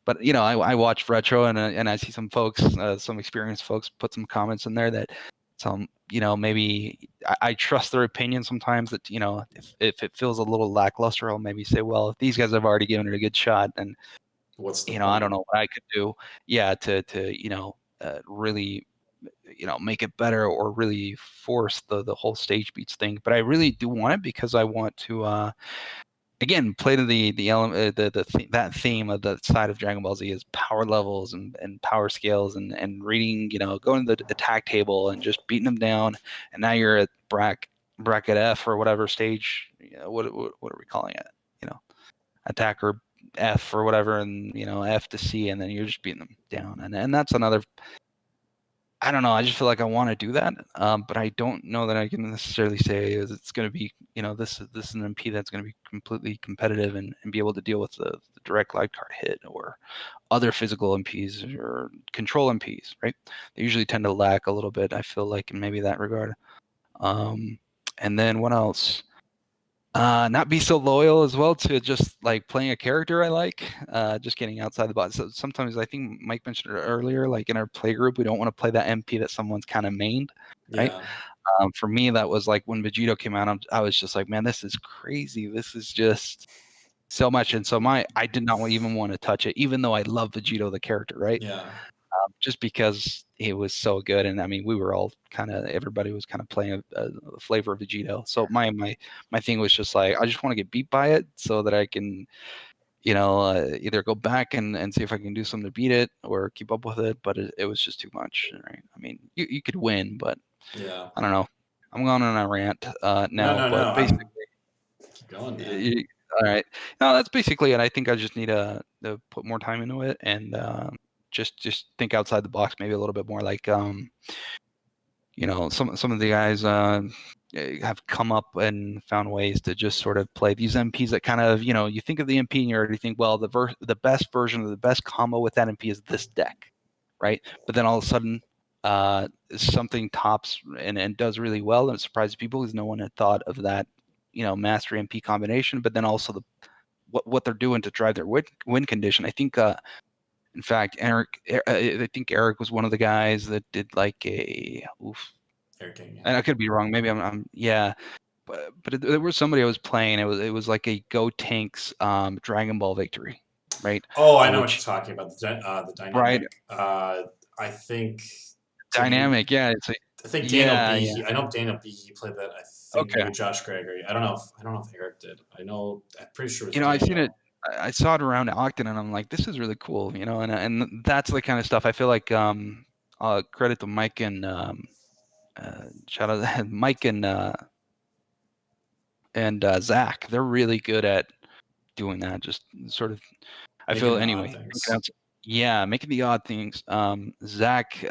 But I watch retro, and I see some folks, some experienced folks, put some comments in there that some maybe I trust their opinion sometimes, that if it feels a little lackluster, I'll maybe say, well, if these guys have already given it a good shot, then What's the I point? don't know what I could do, yeah, to really make it better, or really force the whole stage beats thing. But I really do want it because I want to again play to the element, that theme of the side of Dragon Ball Z is power levels and power scales, and reading, going to the attack table and just beating them down, and now you're at bracket F or whatever stage, what are we calling it, attacker F or whatever, and F to C, and then you're just beating them down, and that's another. I don't know. I just feel like I want to do that, but I don't know that I can necessarily say it's going to be, this is an MP that's going to be completely competitive, and be able to deal with the direct light card hit, or other physical MPs or control MPs, right? They usually tend to lack a little bit, I feel like, in maybe that regard. And then what else? Not be so loyal as well to just like playing a character I like, just getting outside the box. So sometimes, I think Mike mentioned it earlier, like in our play group, we don't want to play that MP that someone's kind of mained, right? Yeah. For me, that was like when Vegito came out, I was just like, man, this is crazy. This is just so much. And so I did not even want to touch it, even though I love Vegito the character, right? Yeah. just because it was so good. And I mean, we were all everybody was kind of playing a flavor of Vegito. So my thing was just like, I just want to get beat by it so that I can, either go back and see if I can do something to beat it or keep up with it. But it was just too much, right? I mean, you could win, but Yeah. I don't know. I'm going on a rant now, No. but basically, Keep going, man. all right. No, that's basically it. I think I just need to put more time into it and just think outside the box, maybe a little bit more. Like some of the guys have come up and found ways to just sort of play these MPs that kind of, you think of the MP and you already think, well, the best version of the best combo with that MP is this deck, right? But then all of a sudden something tops and does really well, and it surprises people because no one had thought of that, mastery MP combination. But then also what they're doing to drive their win condition. I think in fact, I think Eric was one of the guys that did like Eric King, yeah. and I could be wrong. Maybe I'm yeah, but there was somebody I was playing. It was like a Go Tanks Dragon Ball victory, right? Oh, I know what you're talking about. The Right, dynamic. I think dynamic. Yeah, it's I think Daniel yeah, B. yeah. I know Daniel B. He played that. I think Okay. maybe Josh Gregory. I don't know if Eric did. I'm pretty sure it was I've seen it. Daniel. I saw it around Ogden, and I'm like, this is really cool, and that's the kind of stuff I feel like. Credit to Mike and shout out Mike and Zach. They're really good at doing that. Just sort of, I Making feel the odd anyway. things. Yeah, making the odd things. Zach,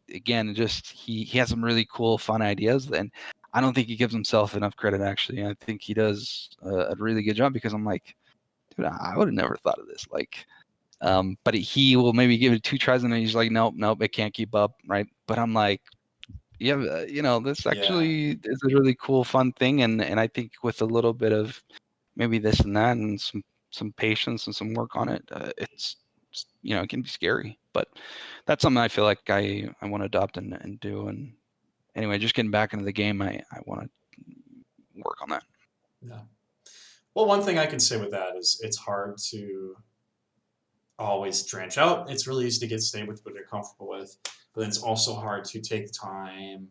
again, just he has some really cool, fun ideas, and I don't think he gives himself enough credit. Actually, I think he does a really good job because I'm like, dude, I would have never thought of this. Like, but he will maybe give it 2 tries and then he's like, nope, it can't keep up, right? But I'm like, yeah, this actually is a really cool, fun thing, and I think with a little bit of maybe this and that and some patience and some work on it, it's it can be scary, but that's something I feel like I want to adopt and do. And anyway, just getting back into the game, I want to work on that. Yeah. Well, one thing I can say with that is it's hard to always branch out. It's really easy to get stay with what you're comfortable with, but then it's also hard to take the time.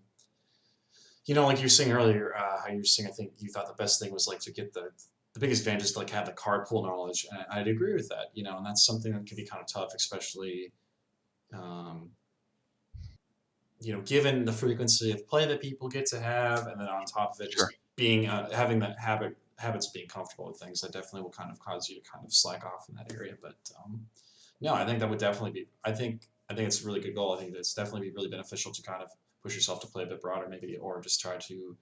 Like you were saying earlier, how you were saying, I think you thought the best thing was like to get the biggest advantage is to like have the card pool knowledge, and I'd agree with that. And that's something that can be kind of tough, especially, um, given the frequency of play that people get to have, and then on top of it, Sure. just being having that habits being comfortable with things that definitely will kind of cause you to kind of slack off in that area. But no, I think that would definitely be. I think it's a really good goal. I think it's definitely be really beneficial to kind of push yourself to play a bit broader, maybe, or just try to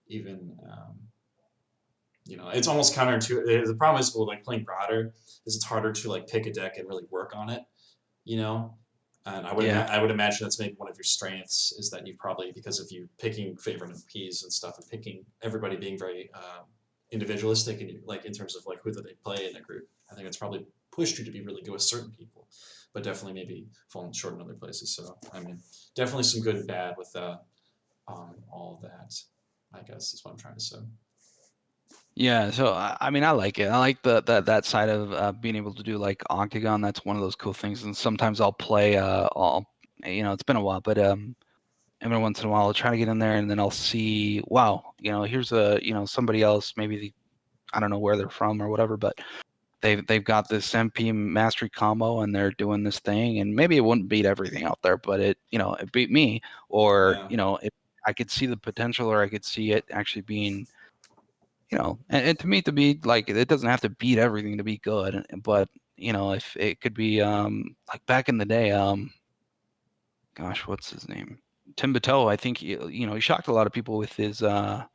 even. It's almost counterintuitive. The problem is with like playing broader is it's harder to like pick a deck and really work on it. And I would imagine that's maybe one of your strengths is that you probably, because of you picking favorite MPs and stuff and picking everybody being very individualistic and like in terms of like who they play in a group. I think it's probably pushed you to be really good with certain people, but definitely maybe falling short in other places. So I mean, definitely some good and bad with all of that. I guess is what I'm trying to say. Yeah, so I mean, I like it. I like that side of being able to do like Octagon. That's one of those cool things. And sometimes I'll play. It's been a while, but every once in a while I'll try to get in there, and then I'll see, wow, here's somebody else. Maybe I don't know where they're from or whatever, but they've got this MP mastery combo, and they're doing this thing, and maybe it wouldn't beat everything out there, but it beat me, or I could see the potential, or I could see it actually being. And to me, to be like, it doesn't have to beat everything to be good, but if it could be like back in the day, gosh, what's his name? Tim Bateau, I think he shocked a lot of people with his what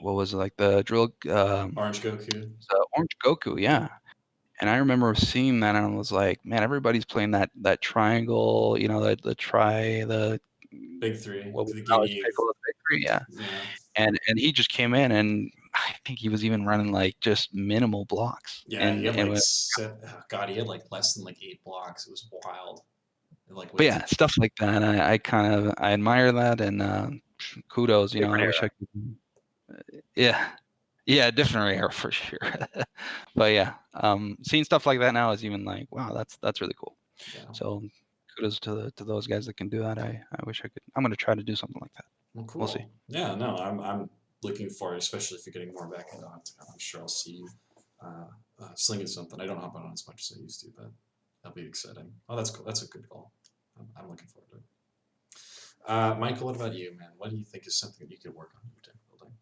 was it, like the drill Orange Goku. Orange Goku, yeah. And I remember seeing that and I was like, man, everybody's playing that triangle, the Big three. what was The knowledge Gimme. pickle of victory, yeah. Yeah. And he just came in and I think he was even running like just minimal blocks. Yeah, he And had and like he had like less than like 8 blocks. It was wild. Like but yeah, stuff like that. I admire that and kudos. Different I wish I era. could. Yeah, yeah, different era for sure. But yeah, seeing stuff like that now is even like, wow, that's really cool. Yeah. So kudos to those guys that can do that. I wish I could. I'm gonna try to do something like that. Well, cool. We'll see. Yeah, no, I'm looking forward, especially if you're getting more back into Octagon. I'm sure I'll see you slinging something. I don't hop on as much as I used to, but that'll be exciting. Oh, that's cool. That's a good goal. I'm looking forward to it. Michael, what about you, man? What do you think is something that you could work on in your deck building?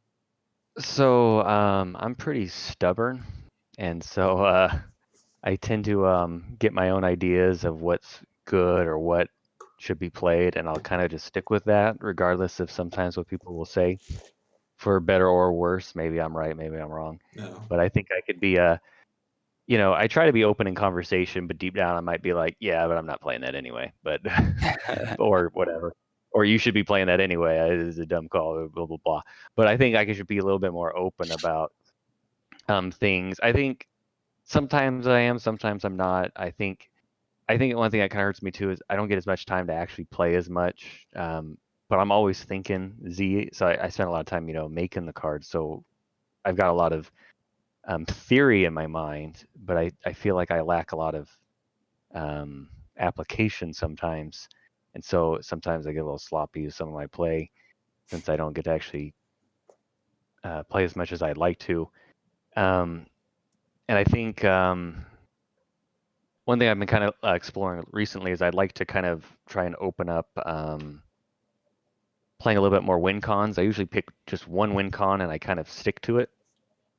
So I'm pretty stubborn, and so I tend to get my own ideas of what's good or what should be played, and I'll kind of just stick with that, regardless of sometimes what people will say, for better or worse. Maybe I'm right, maybe I'm wrong, No. but I think I could be I try to be open in conversation, but deep down I might be like, yeah, but I'm not playing that anyway, but or whatever. Or you should be playing that anyway. It is a dumb call, blah blah blah. But I think I should be a little bit more open about things. I think sometimes I am, sometimes I'm not. I think one thing that kind of hurts me too is I don't get as much time to actually play as much. But I'm always thinking Z, so I spend a lot of time, making the cards. So I've got a lot of theory in my mind, but I feel like I lack a lot of application sometimes, and so sometimes I get a little sloppy with some of my play since I don't get to actually play as much as I'd like to. And I think one thing I've been kind of exploring recently is I'd like to kind of try and open up playing a little bit more win cons. I usually pick just one win con and I kind of stick to it.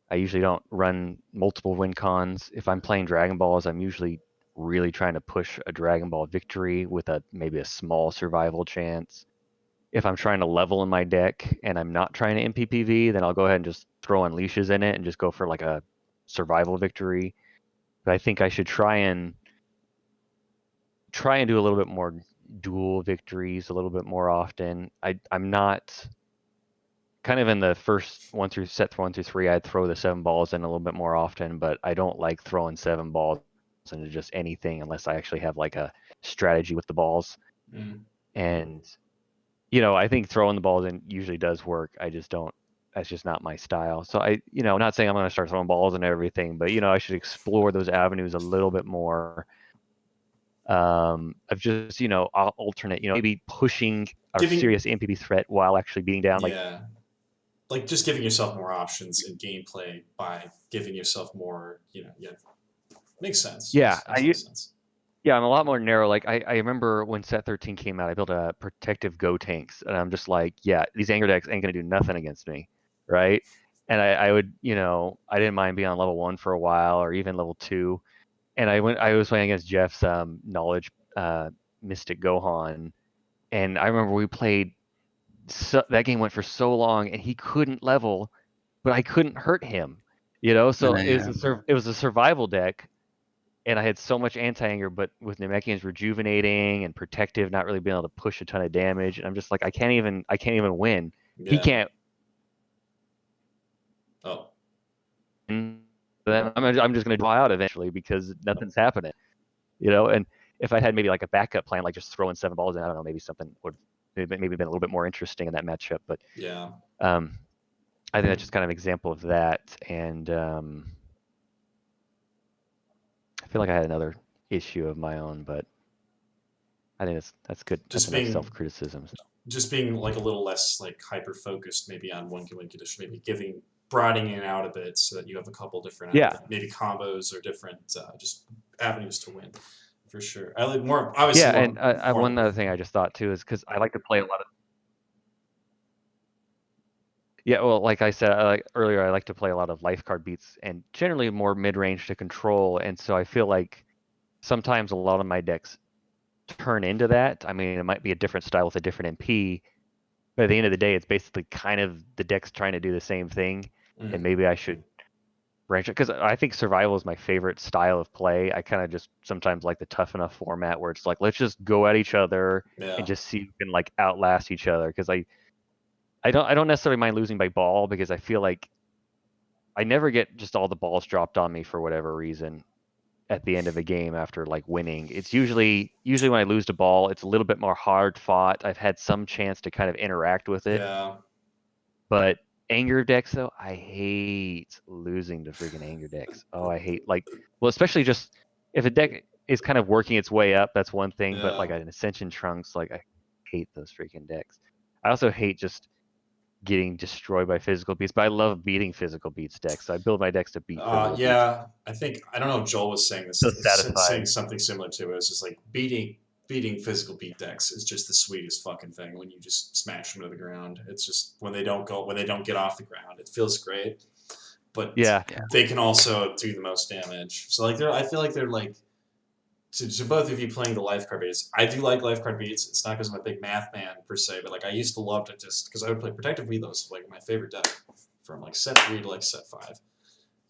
I usually don't run multiple win cons. If I'm playing Dragon Balls, I'm usually really trying to push a Dragon Ball victory with maybe a small survival chance. If I'm trying to level in my deck and I'm not trying to MPPV, then I'll go ahead and just throw unleashes in it and just go for like a survival victory. But I think I should try and do a little bit more dual victories a little bit more often. I'm not kind of in the first set 1 through 3, I'd throw the 7 balls in a little bit more often, but I don't like throwing 7 balls into just anything unless I actually have like a strategy with the balls. And I think throwing the balls in usually does work. I just don't. That's just not my style. So I'm not saying I'm going to start throwing balls and everything, but I should explore those avenues a little bit more. Of just alternate, maybe pushing a serious MPP threat while actually being down. Yeah. Like just giving yourself more options in gameplay by giving yourself more, makes sense. Yeah, makes sense. Yeah, I'm a lot more narrow. Like I remember when Set 13 came out, I built a protective Go tanks, and I'm just like, yeah, these anger decks ain't gonna do nothing against me, right? And I would, I didn't mind being on level 1 for a while, or even level 2. And I was playing against Jeff's knowledge Mystic Gohan, and I remember we played. That game went for so long, and he couldn't level, but I couldn't hurt him, So it was a survival deck. And I had so much anti-anger, but with Namekian's rejuvenating and protective, not really being able to push a ton of damage, and I'm just like, I can't even win. Yeah. He can't. Oh. And then I'm just going to die out eventually because nothing's happening, And if I had maybe like a backup plan, like just throwing 7 balls in, I don't know, maybe something would maybe been a little bit more interesting in that matchup. But yeah, I think that's just kind of an example of that, and I feel like I had another issue of my own, but I think that's good. Just that's enough being self-criticism. Just being like a little less like hyper focused, maybe on one condition, maybe broadening it out a bit so that you have a couple different maybe combos or different just avenues to win. For sure, I like more. Obviously, yeah, and one other thing I just thought too is because I like to play a lot of. Yeah, well, like I said earlier, I like to play a lot of life card beats and generally more mid-range to control, and so I feel like sometimes a lot of my decks turn into that. I mean, it might be a different style with a different MP, but at the end of the day, it's basically kind of the deck's trying to do the same thing, and maybe I should branch it because I think survival is my favorite style of play. I kind of just sometimes like the tough enough format where it's like, let's just go at each other and just see who can like outlast each other, because I don't necessarily mind losing by ball because I feel like I never get just all the balls dropped on me for whatever reason at the end of a game after like winning. It's usually when I lose the ball, it's a little bit more hard fought. I've had some chance to kind of interact with it. Yeah. But anger decks though, I hate losing to freaking anger decks. Oh, I hate especially just if a deck is kind of working its way up. That's one thing, but like Yeah. an Ascension Trunks, like I hate those freaking decks. I also hate just getting destroyed by physical beats, but I love beating physical beats decks. So I build my decks to beat physical beats. Yeah, I think I don't know if Joel was saying this, So satisfying. saying something similar to it. It's just like beating physical beat decks is just the sweetest fucking thing when you just smash them to the ground. It's just when they don't get off the ground, it feels great. But Yeah, they can also do the most damage. So like I feel like they're like to both of you playing the life card beats. I do like life card beats. It's not because I'm a big math man per se, but like I used to love to just because I would play Protective Welos, like my favorite deck from like set 3 to like set 5.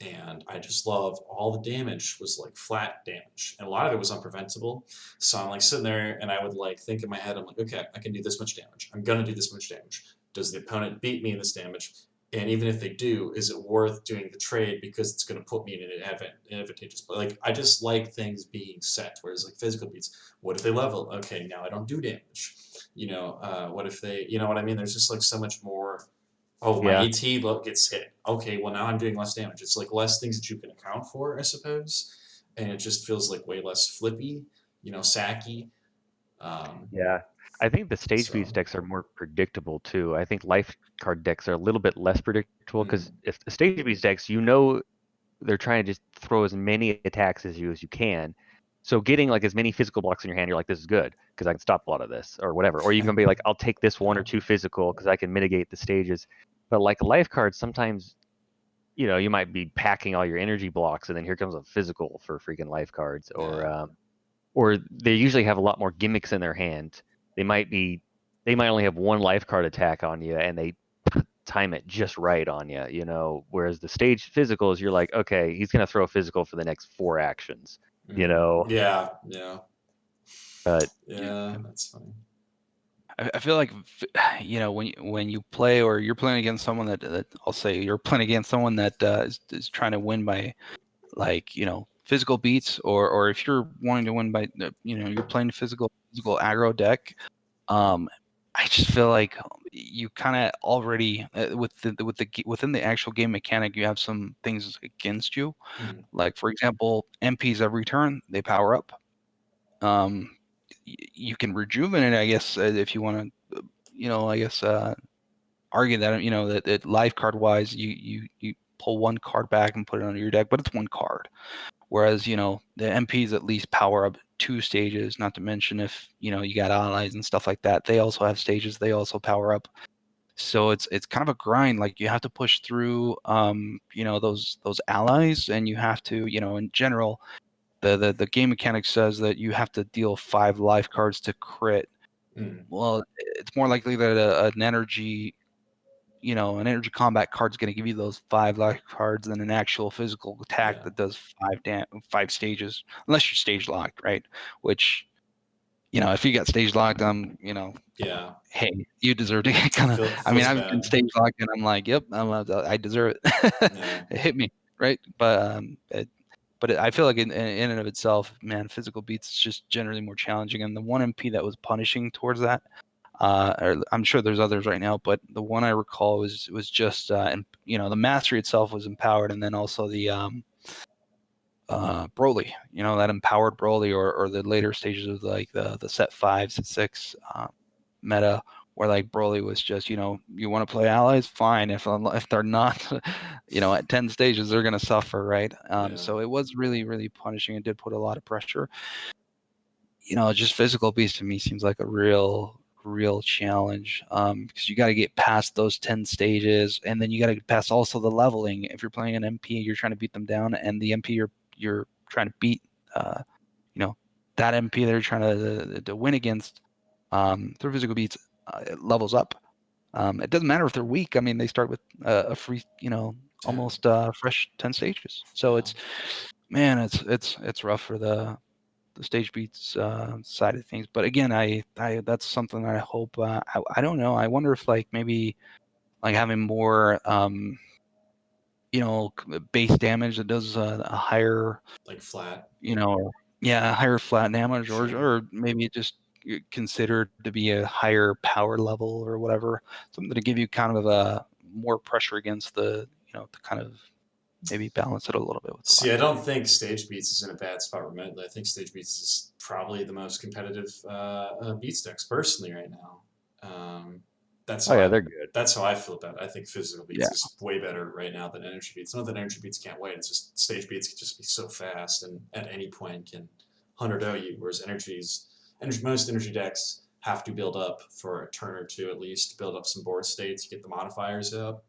And I just love all the damage was like flat damage, and a lot of it was unpreventable. So I'm like sitting there, and I would like think in my head, I'm like, okay, I can do this much damage. I'm gonna do this much damage. Does the opponent beat me in this damage? And even if they do, is it worth doing the trade because it's going to put me in an advantageous? But like, I just like things being set. Whereas like physical beats, what if they level? Okay, now I don't do damage. What if they? You know what I mean? There's just like so much more. Oh, my yeah. AT gets hit. Okay, well now I'm doing less damage. It's like less things that you can account for, I suppose, and it just feels like way less flippy, sacky. Yeah. I think the stage beats So, decks are more predictable too. I think life card decks are a little bit less predictable because mm, if the stage beats decks, they're trying to just throw as many attacks as you can. So getting like as many physical blocks in your hand, you're like, this is good because I can stop a lot of this or whatever. Or you can be like, I'll take this one or two physical because I can mitigate the stages. But like life cards, sometimes you might be packing all your energy blocks and then here comes a physical for freaking life cards yeah, or they usually have a lot more gimmicks in their hand. They might only have one life card attack on you, and they time it just right on you. Whereas the stage physicals, you're like, okay, he's gonna throw a physical for the next 4 actions, you know. yeah, yeah, But yeah. That's funny. I feel like when you play or you're playing against someone that I'll say you're playing against someone that is trying to win by like physical beats or if you're wanting to win by you're playing physical aggro deck. I just feel like you kind of already within the actual game mechanic you have some things against you. Mm, Like for example, MPs every turn they power up. Um, you can rejuvenate, I guess, if you want to, I guess argue that that life card wise, you pull one card back and put it under your deck, but it's one card. Whereas the MPs at least power up 2 stages. Not to mention if you got allies and stuff like that, they also have stages. They also power up. So it's kind of a grind. Like you have to push through those allies, and you have to in general the game mechanic says that you have to deal 5 life cards to crit. mm, Well, it's more likely that an energy combat card is going to give you those 5 life cards than an actual physical attack yeah, that does 5 stages, unless you're stage locked, right? Which if you got stage locked, yeah. hey, you deserve to get kind of. I mean, Feels I've been bad. stage locked, and I'm like, yep, I deserve it. Yeah, It hit me, right? But I feel like in and of itself, man, physical beats is just generally more challenging. And the one MP that was punishing towards that, or I'm sure there's others right now, but the one I recall was just, and the mastery itself was empowered, and then also the Broly, that empowered Broly, or the later stages of like the set 5, set 6 meta, where like Broly was just, you want to play allies, fine. If they're not, at 10 stages, they're gonna suffer, right? yeah, So it was really, really punishing. It did put a lot of pressure. Just physical beast to me seems like a real challenge, because you got to get past those 10 stages, and then you got to get past also the leveling. If you're playing an MP, you're trying to beat them down, and the MP you're trying to beat, you know, that MP they're trying to win against, through physical beats, it levels up. It doesn't matter if they're weak. I mean, they start with a free, 10. almost fresh 10 stages. So Yeah, it's man, it's rough for the stage beats side of things. But again, I that's something that I hope. I don't know. I wonder if like maybe like having more base damage that does a higher, like flat. yeah, higher flat damage, or Sure. maybe just considered to be a higher power level or whatever, something to give you kind of a more pressure against the the kind of maybe balance it a little bit with the See, I live don't think Stage Beats is in a bad spot remotely. I think Stage Beats is probably the most competitive beats decks personally right now. That's Oh how yeah, I they're good. that's how I feel about it. I think Physical Beats Yeah. is way better right now than Energy Beats. Not that Energy Beats can't wait. It's just Stage Beats can just be so fast and at any point can 100-0 you, whereas most energy decks have to build up for a turn or two at least to build up some board states, get the modifiers up.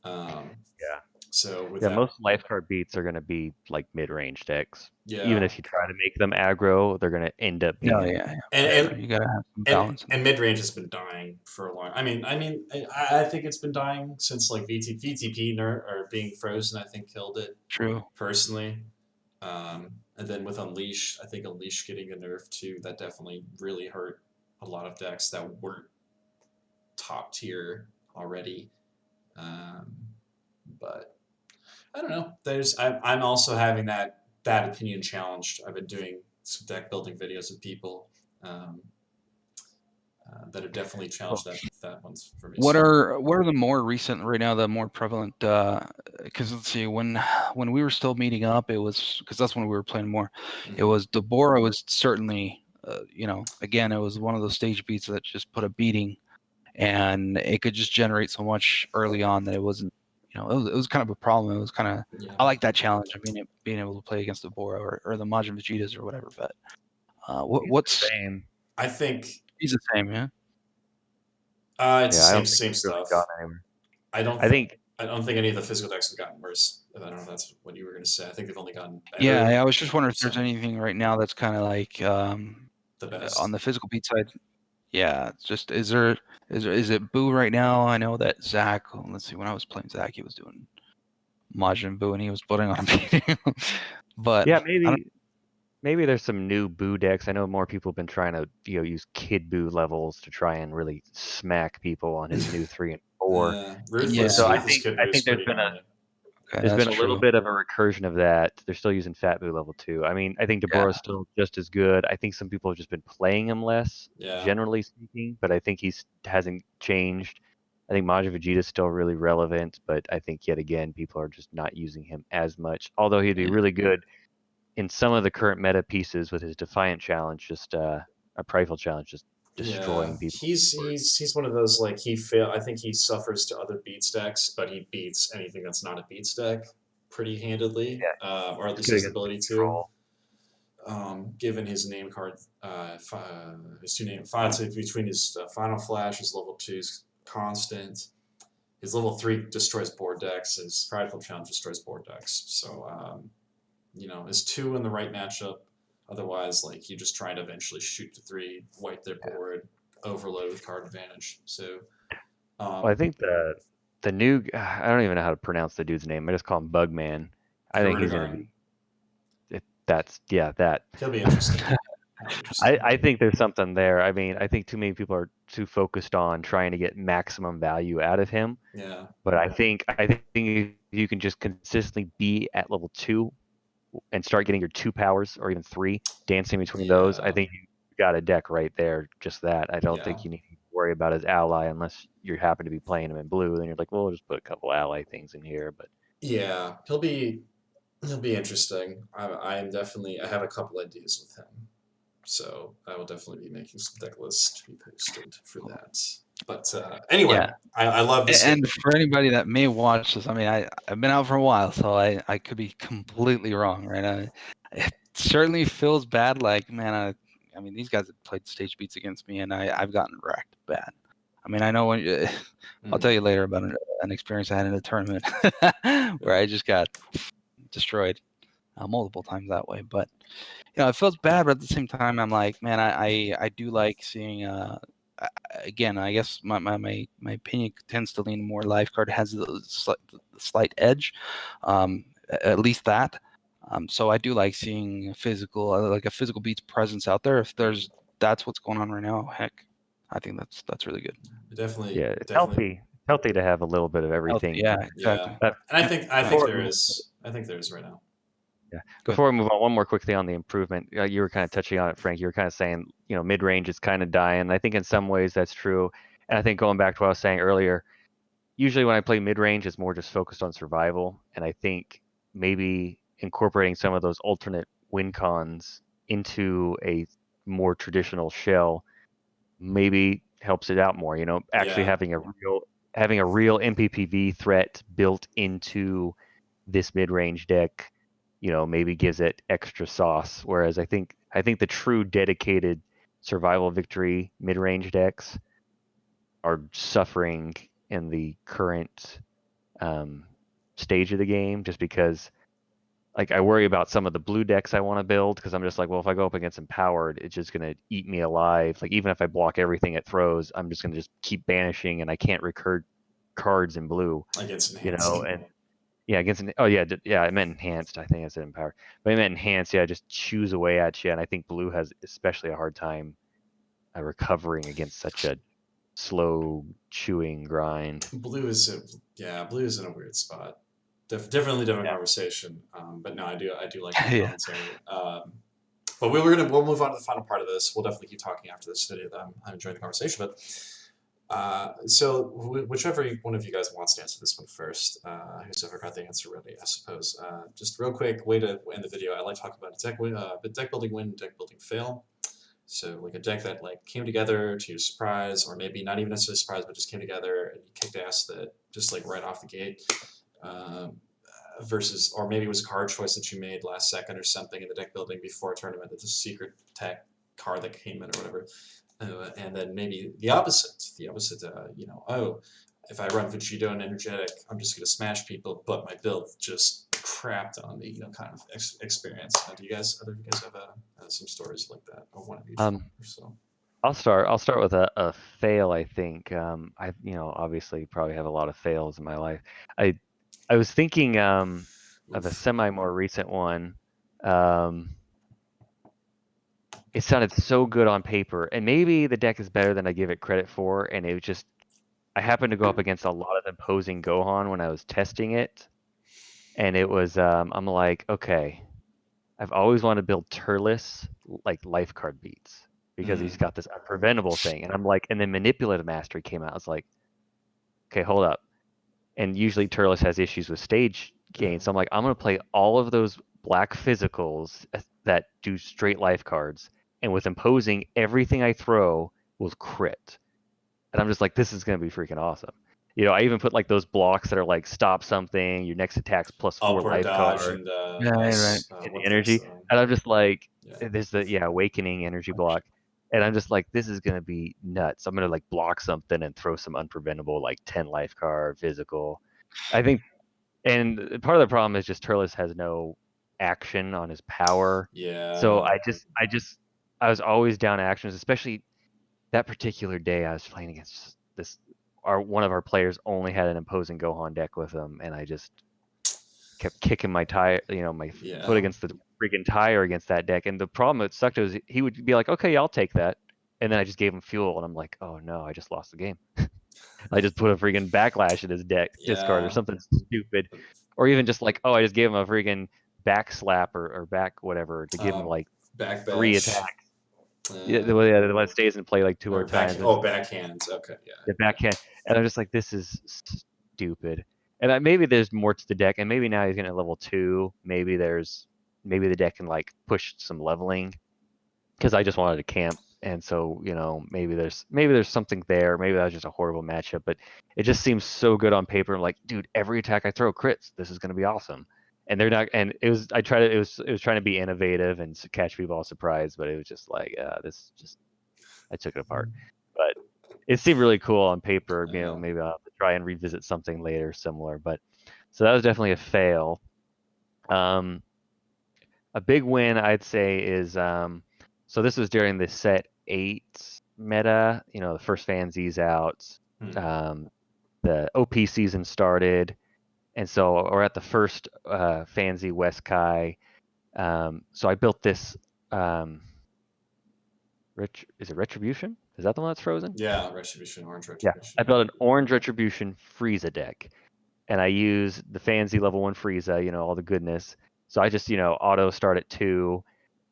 Yeah. So with Yeah, that, most life card beats are going to be like mid-range decks. Even yeah, if you try to make them aggro, they're going to end up No, being yeah, and for and sure. You gotta have some and balance in and there. mid range has been dying for a long. I think it's been dying since like VTP or being frozen. I think killed it True. personally. And then with Unleash, I think Unleash getting a nerf too, that definitely really hurt a lot of decks that weren't top tier already. Um, but I don't know. I'm also having that opinion challenged. I've been doing some deck building videos with people. Um, that have definitely challenged Well, that one's for me. What So, are the more recent right now, the more prevalent? Because let's see, when we were still meeting up, it was because that's when we were playing more. It was Deborah was certainly, again, it was one of those stage beats that just put a beating, and it could just generate so much early on that it wasn't, it was kind of a problem. It was kind of yeah. I like that challenge. I mean, being able to play against Deborah or the Majin Vegetas or whatever. But what's same. I think he's the same, yeah. it's the Yeah, I same don't think same it's really stuff. gone anywhere. I don't I think I don't think any of the physical decks have gotten worse. I don't know if that's what you were going to say. I think they've only gotten Yeah, better. I was just wondering if there's So anything right now that's kind of like the on best. the physical beat side. Yeah, it's just is it Boo right now? I know that Zach. Let's see, when I was playing Zach, he was doing Majin Buu and he was putting on a beating. But yeah, I don't. maybe there's some new Boo decks. I know more people have been trying to use Kid Boo levels to try and really smack people on his new 3 and 4. Yeah, So Ruthless Kid I Boo is think there's pretty been gnarly. okay, that's a little true. bit of a recursion of that. They're still using Fat Boo level 2. I mean, I think Yeah, Deborah's still just as good. I think some people have just been playing him less, Yeah, generally speaking, but I think hasn't changed. I think Majin Vegeta is still really relevant, but I think yet again people are just not using him as much. Although he'd be yeah, really good in some of the current meta pieces with his Defiant challenge, just a prideful challenge, just yeah. destroying people. He's one of those like he fail. I think he suffers to other beats decks, but he beats anything that's not a beats deck pretty handedly, Yeah, or at he's least good has the against ability to. control. Given his name card, his two name fights between his Final Flash, his level 2's constant. His level 3 destroys board decks. His Prideful Challenge destroys board decks. So, his 2 in the right matchup. Otherwise, like you just try to eventually shoot to 3, wipe their board, overload with card advantage. So, Well, I think the new I don't even know how to pronounce the dude's name. I just call him Bugman. I think he's gonna Hirudegarn, be that. he'll be interesting. I think there's something there. I mean, I think too many people are too focused on trying to get maximum value out of him. Yeah. But I think if you can just consistently be at level 2 and start getting your 2 powers or even 3 dancing between those, I Yeah. think you got a deck right there. Just that. I don't Yeah. think you need to worry about his ally unless you happen to be playing him in blue. Then you're like, well, we'll just put a couple ally things in here. But Yeah. He'll be interesting. I have a couple ideas with him. So I will definitely be making some deck lists to be posted for that. But anyway, yeah. I love this. And for anybody that may watch this, I mean, I've been out for a while, so I could be completely wrong, right? It certainly feels bad. Like, man, I mean, these guys have played stage beats against me, and I've gotten wrecked bad. I mean, I know when I'll tell you later about an experience I had in a tournament where I just got destroyed multiple times that way. But it feels bad, but at the same time, I'm like, man, I do like seeing. Again, I guess my opinion tends to lean more. Lifeguard has the slight edge, at least that. So I do like seeing like a physical beats presence out there. If that's what's going on right now, heck, I think that's really good. Definitely, yeah, it's definitely, healthy to have a little bit of Healthy, everything. yeah, yeah. exactly. But And Yeah, I think exactly. there is. I think there is right now. yeah. Go ahead. Before we move on, one more quick thing on the improvement. You were kind of touching on it, Frank. You were kind of saying, mid range is kind of dying. I think in some ways that's true. And I think going back to what I was saying earlier, usually when I play mid range, it's more just focused on survival. And I think maybe incorporating some of those alternate win cons into a more traditional shell maybe helps it out more. Actually Yeah. having a real MPPV threat built into this mid-range deck, maybe gives it extra sauce. Whereas I think the true dedicated survival victory mid-range decks are suffering in the current stage of the game, just because like I worry about some of the blue decks I want to build, because I'm just like, well, if I go up against Empowered, it's just gonna eat me alive. Like even if I block everything it throws, I'm just gonna keep banishing, and I can't recur cards in blue. Against enhanced. And yeah, I meant enhanced. I think I said empowered, but I meant enhanced. Yeah, just chews away at you, and I think blue has especially a hard time recovering against such a slow chewing grind. Blue is in a weird spot. Definitely different Yeah. conversation. But no, I do like your Yeah. commentary. But we'll move on to the final part of this. We'll definitely keep talking after this video. I'm enjoying the conversation. But so whichever one of you guys wants to answer this one first, who's ever got the answer ready, I suppose. Just real quick way to end the video. I like talking about a deck building win, deck building fail. So like a deck that like came together to your surprise, or maybe not even necessarily surprise, but just came together and you kicked ass that just like right off the gate. Versus, or maybe it was a card choice that you made last second or something in the deck building before a tournament. It's a secret tech card that came in or whatever. And then maybe the opposite. If I run Vegito and Energetic, I'm just gonna smash people, but my build just crapped on me, kind of experience. Other of you guys have some stories like that, or one of each or so? I'll start with a fail. I think I obviously probably have a lot of fails in my life. I was thinking of a semi more recent one. It sounded so good on paper, and maybe the deck is better than I give it credit for. And it was just I happened to go up against a lot of imposing Gohan when I was testing it, and it was I'm like, okay, I've always wanted to build Turles like life card beats, because he's got this unpreventable thing, and I'm like, and then Manipulative Mastery came out. I was like, okay, hold up. And usually Turles has issues with stage gain, so I'm like, I'm gonna play all of those black physicals that do straight life cards, and with imposing, everything I throw will crit. And I'm just like, this is gonna be freaking awesome. I even put like those blocks that are like stop something, your next attack's +4 Upward life dodge card, and Right. and the energy. And I'm just like, Yeah. there's the awakening energy block. And I'm just like, this is gonna be nuts. I'm gonna like block something and throw some unpreventable like 10 life card physical. I think, and part of the problem is just Turles has no action on his power. Yeah. So I was always down actions, especially that particular day I was playing against one of our players only had an imposing Gohan deck with him, and I just kept kicking my tire, my foot against the freaking tire against that deck. And the problem that sucked was he would be like, okay, yeah, I'll take that. And then I just gave him fuel, and I'm like, oh no, I just lost the game. I just put a freaking backlash in his deck discard or something stupid. Or even just like, oh, I just gave him a freaking back slap or back whatever to give him like back 3 bash. attacks. The one that stays in play like 2 more times. Backhand. Okay, yeah. The backhand. And I'm just like, this is stupid. And maybe there's more to the deck, and maybe now he's getting at level 2. Maybe the deck can like push some leveling, because I just wanted to camp. And so, maybe there's something there. Maybe that was just a horrible matchup, but it just seems so good on paper. I'm like, dude, every attack I throw crits. This is gonna be awesome. And they're not. And it was trying to be innovative and catch people all surprised, but it was just like, I took it apart. But it seemed really cool on paper. Maybe I'll have to try and revisit something later similar. But so that was definitely a fail. A big win, I'd say, is so this was during the set 8 meta. The first FanZ's out. The OP season started, and so we're at the first FanZ West Kai. So I built this. Is it Retribution? Is that the one that's frozen? Yeah, Retribution, Orange Yeah, Retribution. I built an Orange Retribution Frieza deck, and I used the FanZ level 1 Frieza, all the goodness. So I just, auto start at 2,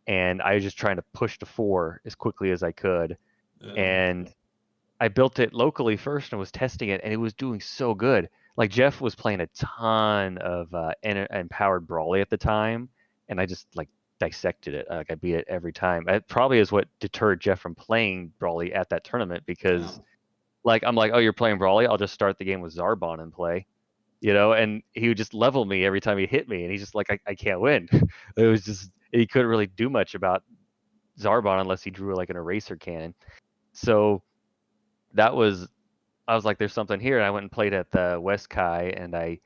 and I was just trying to push to 4 as quickly as I could. And I built it locally first and was testing it, and it was doing so good. like Jeff was playing a ton of empowered Brawly at the time, and I just like dissected it. Like I beat it every time. It probably is what deterred Jeff from playing Brawly at that tournament because like I'm like, oh, you're playing Brawly? I'll just start the game with Zarbon and play. And he would just level me every time he hit me, and he's just like, I can't win. It was just he couldn't really do much about Zarbon unless he drew like an eraser cannon. So I was like, there's something here, and I went and played at the West Kai, and I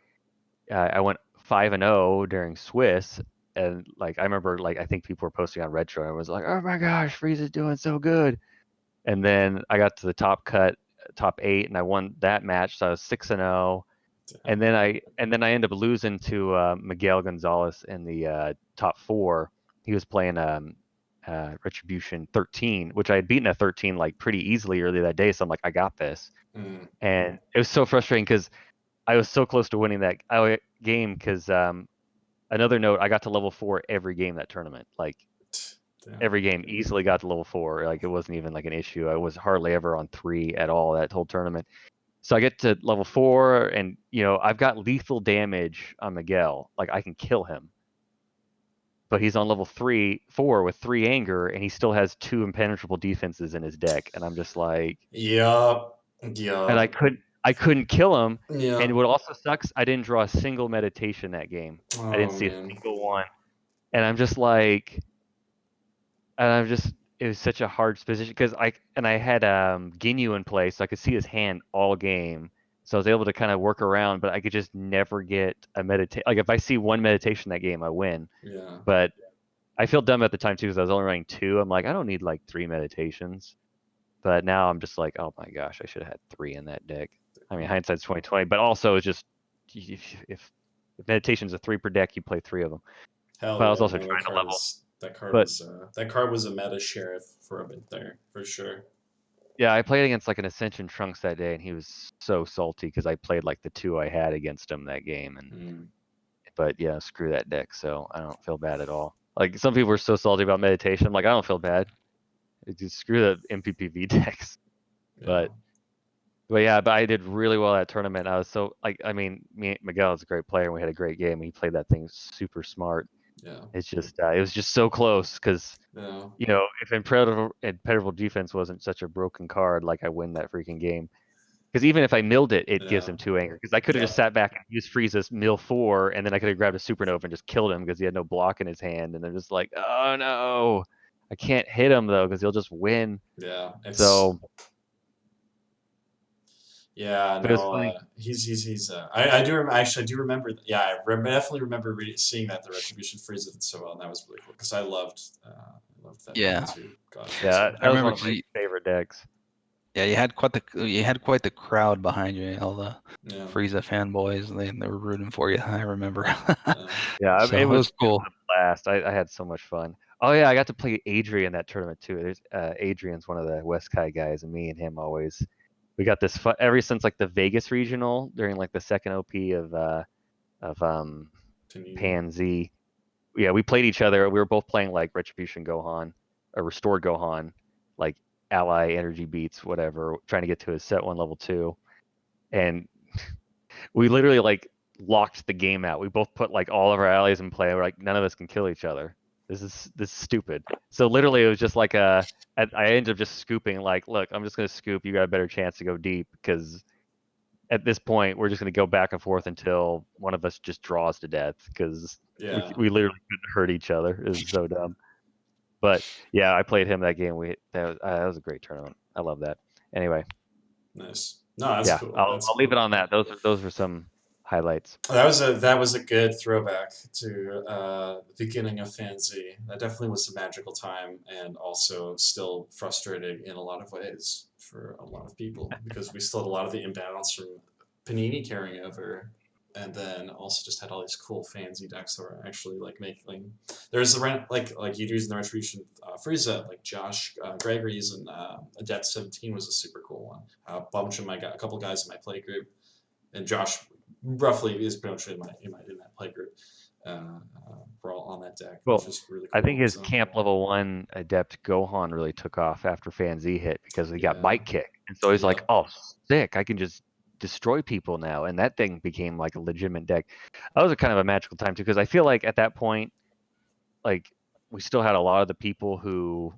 went 5-0 during Swiss, and like I remember like I think people were posting on Retro, and I was like, oh my gosh, Frieza's doing so good. And then I got to the top 8, and I won that match, so I was 6-0. And then I ended up losing to Miguel Gonzalez in the top 4. He was playing Retribution 13, which I had beaten at 13 like pretty easily earlier that day. So I'm like, I got this. And it was so frustrating because I was so close to winning that game. Because another note, I got to level 4 every game that tournament. Like every game, easily got to level 4. Like it wasn't even like an issue. I was hardly ever on 3 at all that whole tournament. So I get to level 4, and I've got lethal damage on Miguel. Like I can kill him, but he's on level 4 with 3 anger, and he still has 2 impenetrable defenses in his deck. And I'm just like, Yup. and I couldn't kill him. Yeah. And what also sucks, I didn't draw a single meditation that game. I didn't see a single one, and I'm just like, it was such a hard position because I had Ginyu in play, so I could see his hand all game. So I was able to kind of work around, but I could just never get a meditation. Like if I see one meditation that game, I win. Yeah. But I feel dumb at the time too because I was only running 2. I'm like, I don't need like 3 meditations. But now I'm just like, oh my gosh, I should have had 3 in that deck. I mean, hindsight's 2020, but also it's just if meditation's a 3 per deck, you play 3 of them. Hell But I was yeah, also no, trying to level. that card was a meta sheriff for a bit there for sure. Yeah, I played against like an Ascension Trunks that day, and he was so salty because I played like the 2 I had against him that game. And but yeah, screw that deck. So I don't feel bad at all. Like some people were so salty about meditation. I'm like, I don't feel bad. Just screw the MPPV decks. Yeah. But I did really well at that tournament. I was so like, I mean, Miguel is a great player, and we had a great game. He played that thing super smart. Yeah. It's just it was just so close because if impenetrable defense wasn't such a broken card, like I win that freaking game. Because even if I milled it, it gives him 2 anger. Because I could have just sat back and used Frieza's mill 4, and then I could have grabbed a supernova and just killed him because he had no block in his hand. And I'm just like, oh no, I can't hit him though because he'll just win. Yeah. So. Yeah, no, he's. I do actually. I do remember. Yeah, I definitely remember seeing that the Retribution Frieza did so well, and that was really cool because I loved that deck too. God, Yeah, that was one of remember my favorite decks. Yeah, you had quite the crowd behind you. All the Frieza fanboys, they were rooting for you. I remember. Yeah, So it was cool. It was a blast. I had so much fun. Oh yeah, I got to play Adrian that tournament too. There's Adrian's one of the West Kai guys, and me and him always we got this fun ever since like the Vegas regional during like the second OP of FanZ. Yeah, we played each other. We were both playing like Retribution Gohan, or Restored Gohan, like ally energy beats, whatever, trying to get to his set 1 level 2. And we literally like locked the game out. We both put like all of our allies in play. We're like, none of us can kill each other. This is stupid. So literally it was just like I ended up just scooping, like, look, I'm just gonna scoop, you got a better chance to go deep, because at this point we're just gonna go back and forth until one of us just draws to death, because we literally couldn't hurt each other. It was so dumb. But yeah, I played him that game. That was a great tournament. I love that. Anyway. Nice. No, that's cool. I'll leave it on that. Those were some highlights. That was a good throwback to the beginning of FanZ. That definitely was a magical time, and also still frustrating in a lot of ways for a lot of people because we still had a lot of the imbalance from Panini carrying over, and then also just had all these cool FanZ decks that were actually like making. There's the like you using the Retribution Frieza, like Josh Gregory's, and Adet 17 was a super cool one. A couple guys in my play group, and Josh roughly is pretty much in that play group. We're all on that deck, well, which is really cool. I think his camp level 1 adept Gohan really took off after FanZ hit because he got bite kick, and so he's like, oh sick, I can just destroy people now, and that thing became like a legitimate deck. That was a kind of a magical time too, because I feel like at that point, like we still had a lot of the people who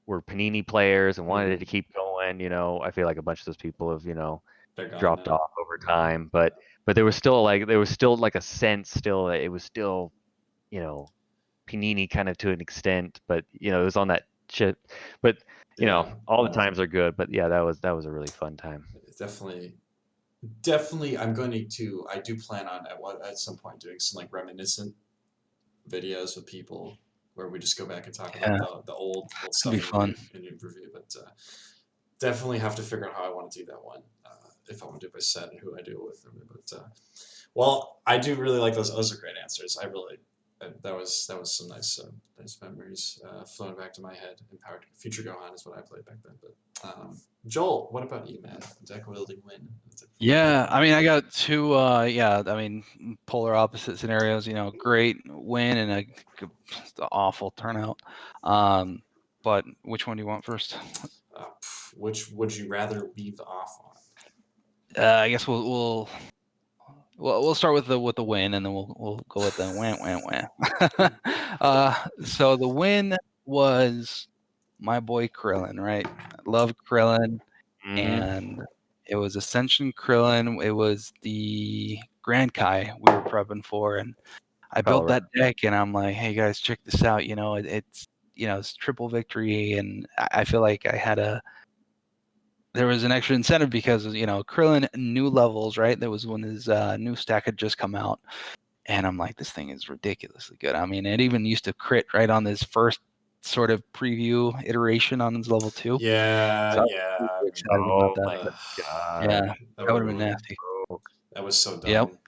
were Panini players and wanted it to keep going. You know, I feel like a bunch of those people have, you know, They're gone dropped now. off over time, but there was still like a sense still that it was still, you know, Panini kind of to an extent, but you know, it was on that chip. But you know, all the times are good, but yeah, that was a really fun time. Definitely, I'm going to. I do plan on at some point doing some like reminiscent videos with people where we just go back and talk about the old stuff be fun. in review. But definitely have to figure out how I want to do that one. If I want to do it by set and who I do it with. But well, I do really like those. Those are great answers. I really that was some nice memories flowing back to my head. Empowered Future Gohan is what I played back then. But Joel, what about you, man? Deck wielding win. Yeah, I mean, I got two. I mean, polar opposite scenarios. You know, great win and a awful turnout. But which one do you want first? Which would you rather leave off on? I guess we'll start with the win, and then we'll go with the win. So the win was my boy Krillin, right? I love Krillin, and it was Ascension Krillin. It was the Grand Kai we were prepping for, and I built that deck, and I'm like, hey guys, check this out. You know, it's it's triple victory, and I feel like there was an extra incentive because Krillin new levels, right? That was when his new stack had just come out, and I'm like, this thing is ridiculously good. I mean, it even used to crit right on this first sort of preview iteration on his level 2. Yeah, so yeah. I was really excited about that. My God. Yeah, that would have been nasty. That was so dumb.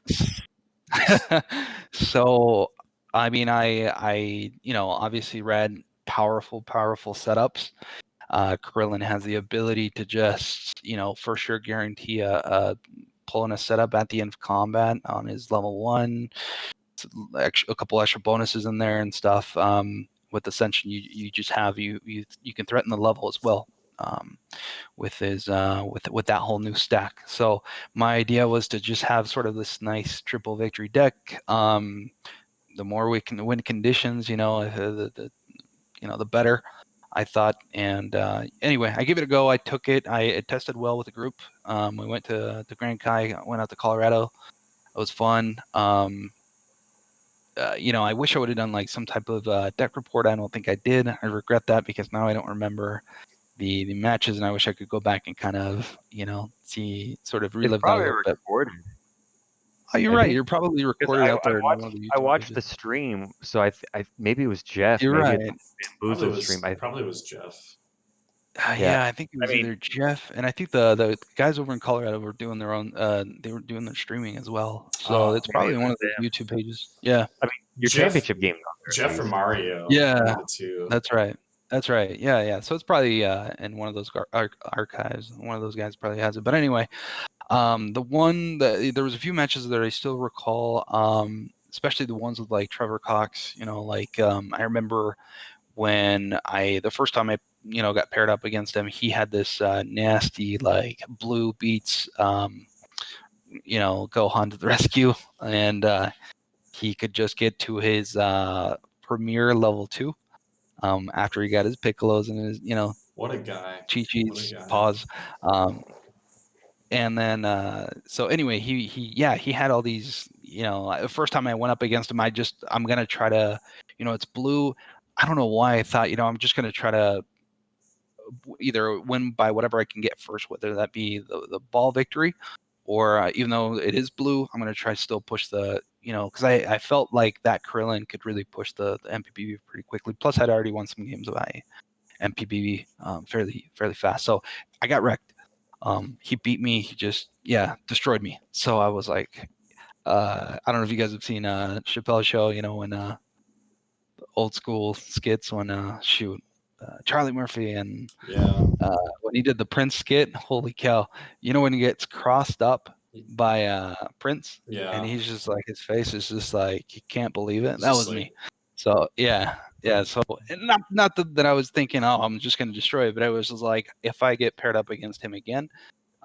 Yep. So, I mean, I obviously read powerful setups. Krillin has the ability to just, for sure guarantee pulling a setup at the end of combat on his level 1. A couple extra bonuses in there and stuff. With Ascension, you just have you can threaten the level as well. With his with that whole new stack. So my idea was to just have sort of this nice triple victory deck. The more we can win conditions, the better, I thought. And anyway, I gave it a go. I took it. It tested well with the group. We went to the Grand Kai, went out to Colorado. It was fun. I wish I would have done like some type of deck report. I don't think I did. I regret that because now I don't remember the matches, and I wish I could go back and kind of see, sort of relive that a little bit. Oh, you're right. You're probably recorded out there in one of the YouTube I watched pages. the stream, so I maybe it was Jeff. You're maybe right. Bamboozle stream. Probably was Jeff. Yeah, I think it was either Jeff, and I think the guys over in Colorado were doing their own. They were doing their streaming as well, so it's probably one of the YouTube pages. Yeah, I mean, your championship game. Jeff or Mario. Yeah, one of the two. That's right. Yeah. So it's probably in one of those archives. One of those guys probably has it. But anyway, the one that there was a few matches that I still recall, especially the ones with like Trevor Cox. I remember when the first time I got paired up against him, he had this nasty like blue beats Gohan to the rescue, and he could just get to his premier level 2 after he got his Piccolos and his what a guy, Chi-Chi's paws. And then so anyway, he had all these, the first time I went up against him, I'm gonna try to, it's blue. I don't know why I thought, I'm just gonna try to either win by whatever I can get first, whether that be the ball victory, or even though it is blue, I'm gonna try to still push the, because I felt like that Krillin could really push the MPBV pretty quickly. Plus, I'd already won some games by MPBV fairly fast, so I got wrecked. He beat me. He just destroyed me. So I was like, I don't know if you guys have seen Chappelle's show. When old school skits when Charlie Murphy and when he did the Prince skit. Holy cow! When he gets crossed up by Prince, and he's just like, his face is just like, he can't believe it. That was me. So yeah. So not that I was thinking, oh, I'm just gonna destroy it, but I was just like, if I get paired up against him again,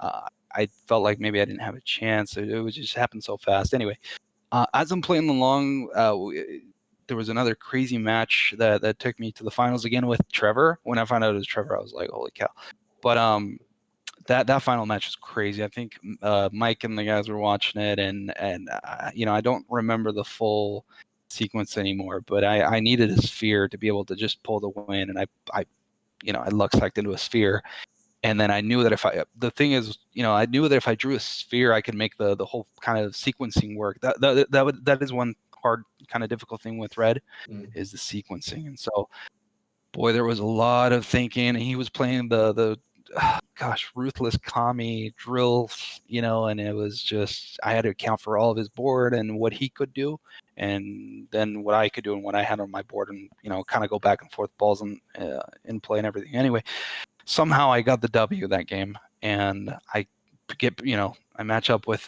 I felt like maybe I didn't have a chance. It would just happen so fast. Anyway, as I'm playing along, there was another crazy match that took me to the finals again with Trevor. When I found out it was Trevor, I was like, holy cow. But that final match was crazy. I think Mike and the guys were watching it, and I don't remember the full sequence anymore, but I needed a sphere to be able to just pull the win, and I luck sacked into a sphere. And then I knew that I knew that if I drew a sphere, I could make the whole kind of sequencing work. That is one hard kind of difficult thing with red, is the sequencing. And so, boy, there was a lot of thinking. And he was playing the ruthless Kami drills, and it was just I had to account for all of his board and what he could do, and then what I could do and what I had on my board, and kind of go back and forth balls in play and everything. Anyway. Somehow I got the W that game, and I match up with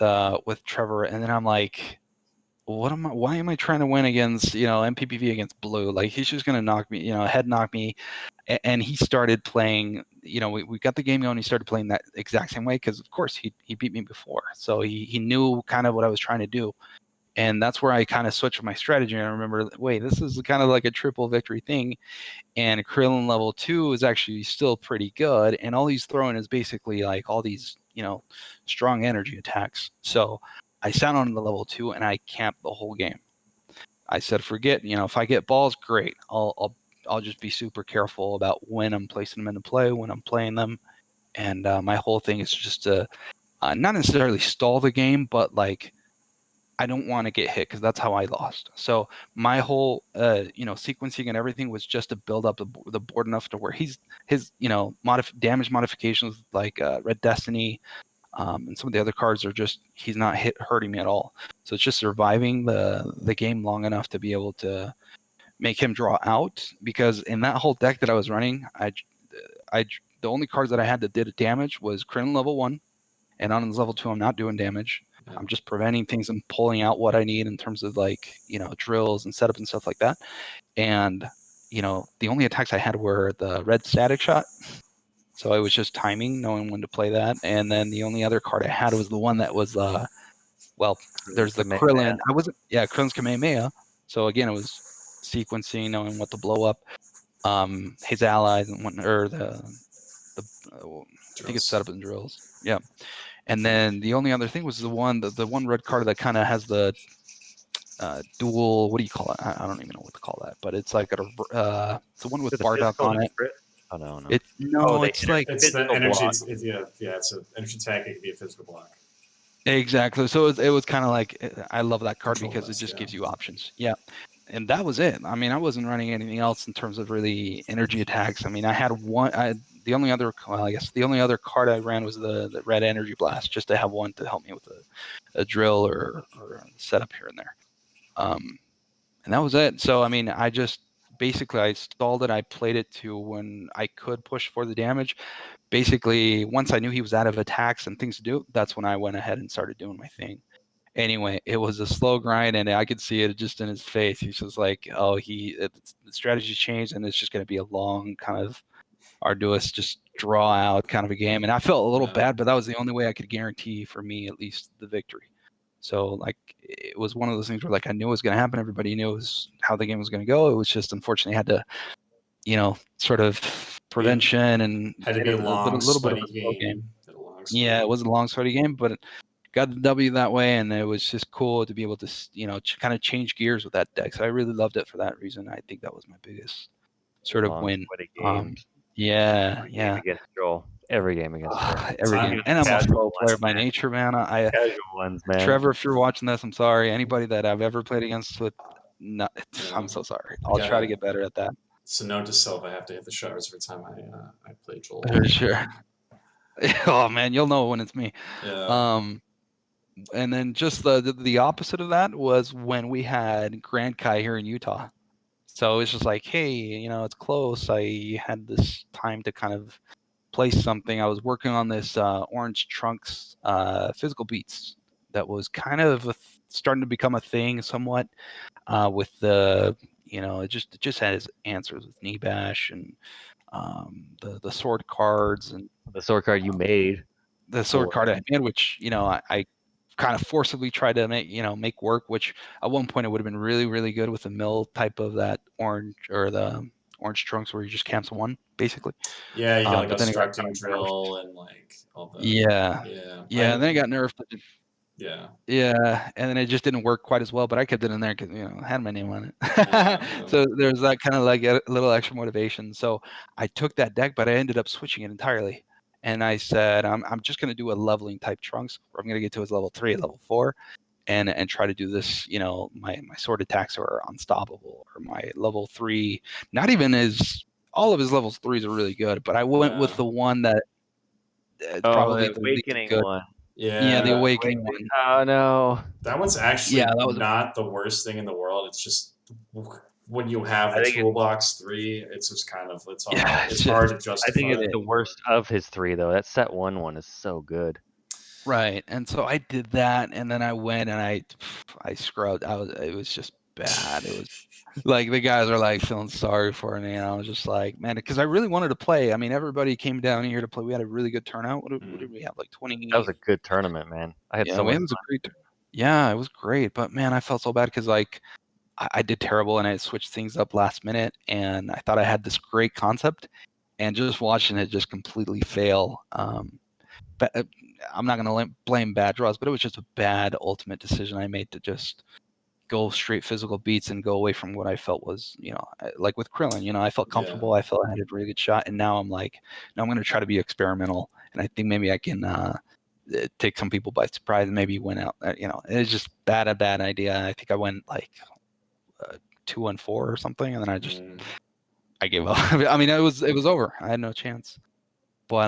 Trevor, and then I'm like, why am I trying to win against MPPV against blue? Like, he's just gonna knock me, head knock me. And he started playing, we got the game going. He started playing that exact same way because, of course, he beat me before, so he knew kind of what I was trying to do. And that's where I kind of switched my strategy. And I remember, wait, this is kind of like a triple victory thing. And Krillin level 2 is actually still pretty good. And all he's throwing is basically like all these, strong energy attacks. So I sat on the level 2 and I camped the whole game. I said, forget, if I get balls, great. I'll just be super careful about when I'm placing them into play, when I'm playing them. And my whole thing is just to not necessarily stall the game, but like, I don't want to get hit because that's how I lost. So my whole, sequencing and everything was just to build up the board enough to where his, damage modifications like Red Destiny, and some of the other cards are just he's not hurting me at all. So it's just surviving the game long enough to be able to make him draw out. Because in that whole deck that I was running, the only cards that I had that did damage was Krillin level 1, and on his level 2, I'm not doing damage. Yeah. I'm just preventing things and pulling out what I need in terms of like, drills and setup and stuff like that. And, the only attacks I had were the red static shot. So it was just timing, knowing when to play that. And then the only other card I had was the one that was, there's the Krillin. Krillin's Kamehameha. So again, it was sequencing, knowing what to blow up. His allies and whatnot, or I think it's setup and drills. Yeah. And then the only other thing was the one red card that kind of has the dual. What do you call it? I don't even know what to call that, but it's like it's the one with Bardock on it. Oh no. It's like it's the energy. Block. It's an energy tag. It can be a physical block. Exactly. So it was kind of like I love that card Control because it list, just yeah. gives you options. Yeah. And that was it. I mean, I wasn't running anything else in terms of really energy attacks. I mean, I had one. The only other card I ran was the red energy blast, just to have one to help me with a drill or a setup here and there. And that was it. So I mean, I stalled it. I played it to when I could push for the damage. Basically, once I knew he was out of attacks and things to do, that's when I went ahead and started doing my thing. Anyway, it was a slow grind, and I could see it just in his face. He's just like, "Oh, the strategy's changed, and it's just going to be a long, kind of arduous, just draw out kind of a game." And I felt a little bad, but that was the only way I could guarantee for me, at least, the victory. So, like, it was one of those things where, like, I knew it was going to happen. Everybody knew it was how the game was going to go. It was just, unfortunately, had to, sort of prevention and had to be a long, little bit of sweaty a slow game. Yeah, it was a long, sweaty game, but got the W that way, and it was just cool to be able to, kind of change gears with that deck. So I really loved it for that reason. I think that was my biggest sort of win. Games. Yeah. Against Joel. Every game against Joel. Every game. And I'm a slow player by nature, man. Casual ones, man. Trevor, if you're watching this, I'm sorry. Anybody that I've ever played against I'm so sorry. I'll try to get better at that. So note to self, I have to hit the showers every time I play Joel. For sure. Oh man, you'll know when it's me. Yeah. And then just the opposite of that was when we had Grand Kai here in Utah. So it's just like, hey, it's close. I had this time to kind of play something. I was working on this Orange Trunks physical beats that was kind of starting to become a thing somewhat with the, it just had its answers with knee bash and the sword cards and the sword card you made. the sword Cool. card I made, which I kind of forcibly tried to make work. Which at one point it would have been really, really good with the mill type of that orange or the orange trunks where you just camps one basically. Yeah, you get like But then it got obstructing drill and like all the yeah, yeah. and then it got nerfed. Yeah. Yeah, and then it just didn't work quite as well, but I kept it in there because I had my name on it. Yeah. So there's that kind of like a little extra motivation. So I took that deck, but I ended up switching it entirely. And I said, I'm just gonna do a leveling type trunks where I'm gonna get to his level 3, level 4, and try to do this. My sword attacks are unstoppable, or my level 3. Not even his all of his levels 3s are really good, but I went with Yeah. the one that Oh, probably the the least awakening good. one. Yeah, the Yeah. awakening one. Oh no. That one's Yeah, actually that was. not the worst thing in the world. It's just when you have I the think it, toolbox 3, it's just kind of it's hard. Yeah, It's it's hard just to I think it's justify. the worst of his 3 though. That set 1 is so good. right. And so I did that, and then I went and I scrubbed. It was just bad. It was like the guys are like feeling sorry for me, and I was just like, man, because I really wanted to play. I mean, everybody came down here to play. We had a really good turnout. What did we have? Like That was 20. a good tournament, man. I had Yeah, so we much had a great. Yeah, it was great, but man, I felt so bad because like I did terrible, and I switched things up last minute, and I thought I had this great concept, and just watching it just completely fail. But I'm not going to blame bad draws, but it was just a bad ultimate decision I made to just go straight physical beats and go away from what I felt was, like with Krillin, I felt Yeah. comfortable. I felt I had a really good shot. And now I'm like, no, I'm going to try to be experimental. And I think maybe I can take some people by surprise and maybe win out. It's just a bad idea. I think I went like 2-4 or something. And then I gave up. I mean, it was over. I had no chance. But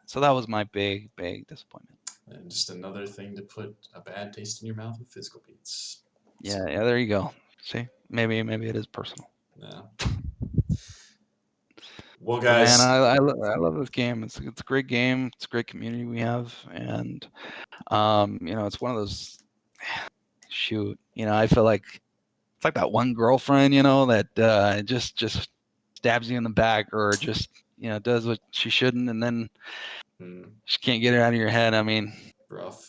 so that was my big disappointment. And just another thing to put a bad taste in your mouth with physical beats. Yeah, there you go. See, maybe it is personal. Yeah. Well, But man, guys. I love this game. It's a great game. It's a great community we have, and it's one of those. Shoot, I feel like it's like that one girlfriend, that just stabs you in the back, or just does what she shouldn't, and then she can't get it out of your head. I mean, Rough.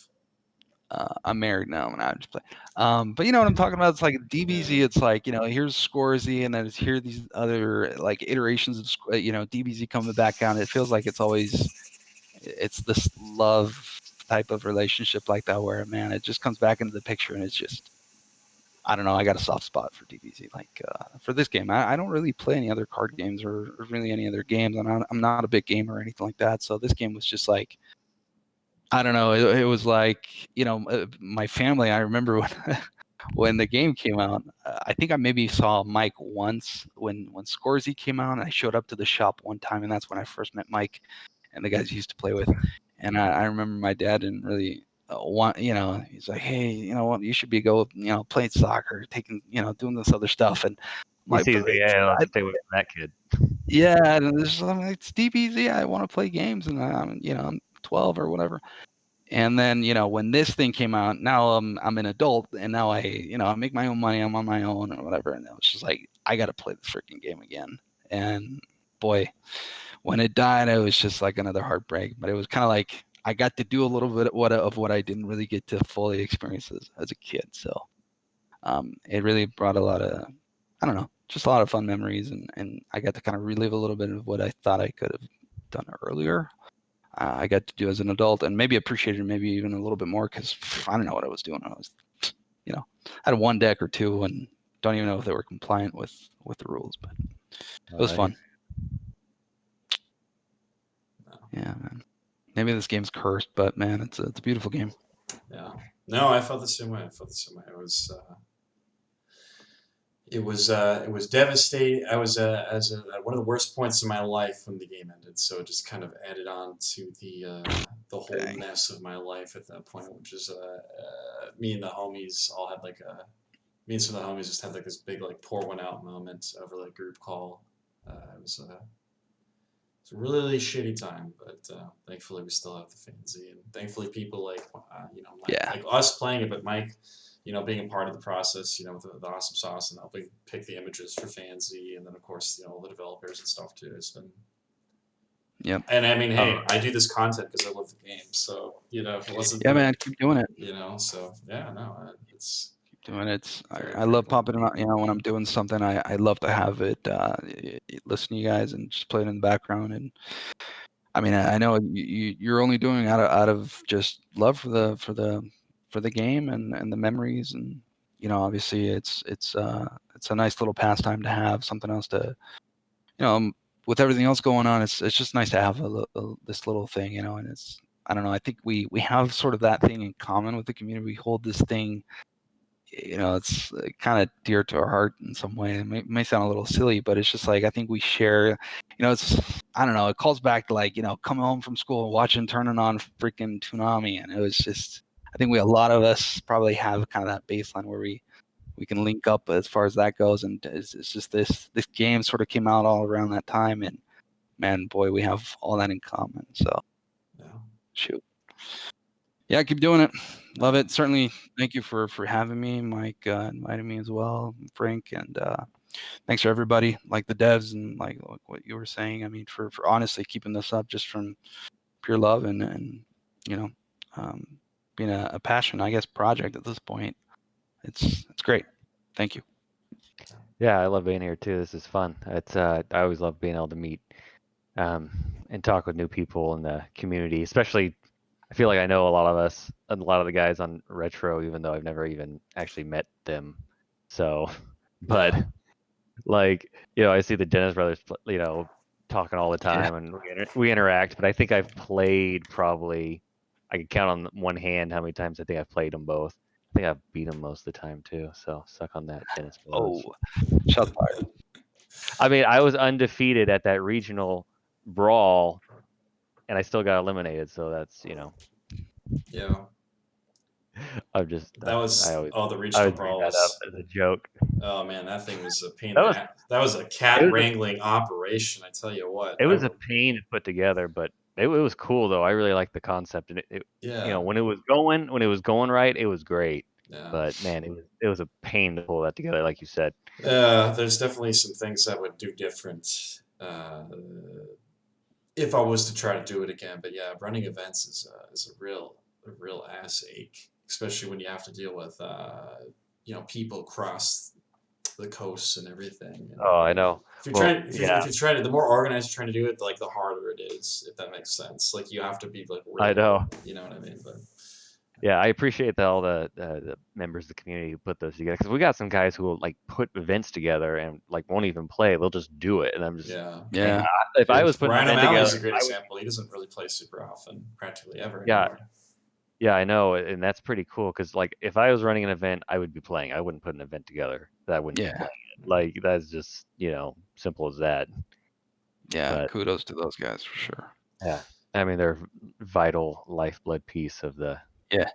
I'm married now, and I just play. But you know what I'm talking about? It's like DBZ. Yeah. It's like here's Scorzy, and then it's here these other like iterations of DBZ coming back down. It feels like it's this love type of relationship like that where man, it just comes back into the picture, and it's just I don't know. I got a soft spot for DBZ. Like for this game, I don't really play any other card games or really any other games, and I'm not a big gamer or anything like that. So this game was just like. I don't know. It was like my family. I remember when the game came out. I think I maybe saw Mike once when Scorzy came out. And I showed up to the shop one time, and that's when I first met Mike and the guys he used to play with. And I remember my dad didn't really want. He's like, hey, you know what? You should be playing soccer, taking doing this other stuff. And I'm He like, sees me, yeah, let's stay with that kid. yeah, and I'm like, it's DBZ. I want to play games, and I'm 12 or whatever. And then, when this thing came out, now I'm an adult, and now I make my own money. I'm on my own or whatever. And it was just like, I got to play the freaking game again. And boy, when it died, it was just like another heartbreak. But it was kind of like I got to do a little bit of what I didn't really get to fully experience as a kid. So it really brought a lot of, I don't know, just a lot of fun memories. And I got to kind of relive a little bit of what I thought I could have done earlier. I got to do as an adult, and maybe appreciated maybe even a little bit more because I don't know what I was doing. I was, I had one deck or two, and don't even know if they were compliant with the rules, but it was fun. Yeah, man. Maybe this game's cursed, but man, it's a beautiful game. Yeah. No, I felt the same way. It was devastating. I was at one of the worst points in my life when the game ended, so it just kind of added on to the whole Dang. mess of my life at that point, which is me and the homies all had me and some of the homies just had like this big like pour one out moment over like group call. It was a really shitty time, but thankfully we still have the FanZ, and thankfully people like Mike, Yeah. like us playing it, but Mike, being a part of the process, with the awesome sauce and helping pick the images for FanZ, and then of course all the developers and stuff too. It's been Yep. And I mean, hey, Oh, I do this content because I love the game. So if it wasn't yeah, for man. Keep doing it. so yeah, no, it's Keep doing it. It's very I very love cool. popping it on. When I'm doing something, I love to have it. Listen to you guys and just play it in the background. And I mean, I know you're only doing it out of just love for the game and the memories, and obviously it's a nice little pastime to have, something else to with everything else going on. It's just nice to have this little thing, and it's, I don't know, I think we have sort of that thing in common with the community. We hold this thing, it's kind of dear to our heart in some way. It may sound a little silly, but it's just like, I think we share, it's, I don't know, it calls back to like, coming home from school and watching, turning on freaking Toonami. And it was just, I think a lot of us probably have kind of that baseline where we can link up as far as that goes. And it's just this game sort of came out all around that time. And man, boy, we have all that in common. So Yeah. shoot. Yeah, keep doing it. Love No. it. Certainly. Thank you for having me. Mike invited me as well, Frank, and thanks for everybody, like the devs and like what you were saying. I mean, for honestly keeping this up just from pure love and you know, um, being a passion, I guess, project at this point. It's great. Thank you. Yeah, I love being here too. This is fun. It's I always love being able to meet um, and talk with new people in the community. Especially, I feel like I know a lot of the guys on Retro, even though I've never even actually met them. So, but Yeah. like, I see the Dennis brothers, talking all the Yeah. time, and we interact. But I think I've played probably, I could count on one hand how many times I think I've played them both. I think I've beat them most of the time too. So suck on that, Dennis Oh, brothers. shots fired. I mean, I was undefeated at that regional brawl, and I still got eliminated. So that's, Yeah. I'm just, That was the I regional always bring brawl that up was. as a joke. Oh man, that thing was a pain in That the was, ass. That was a it cat was a, wrangling operation. I tell you what. it was a pain to put together, but it was cool though. I really liked the concept, and Yeah. when it was going right, it was great. Yeah. But man, it was a pain to pull that together, like you said. There's definitely some things I would do different if I was to try to do it again. But yeah, running events is a real ass ache, especially when you have to deal with people across the coasts and everything. And Oh, I know. Well, if yeah, you're trying to, the more organized you're trying to do it, like the harder it is, if that makes sense. Like you have to be like I really, know. you know what I mean? But Yeah, I appreciate all the members of the community who put those together, because we got some guys who will like put events together and like won't even play. They'll just do it, and I'm just, yeah, man, Yeah. if I was putting an Ryan event together, O'Malley's a great I would. example. He doesn't really play super often, practically ever Yeah, anymore. yeah, I know, and that's pretty cool. Because like, if I was running an event, I would be playing. I wouldn't put an event together that I wouldn't be Yeah. playing it. Like that's just simple as that. Yeah. But Kudos to those guys for sure. yeah, I mean they're vital lifeblood piece Yeah.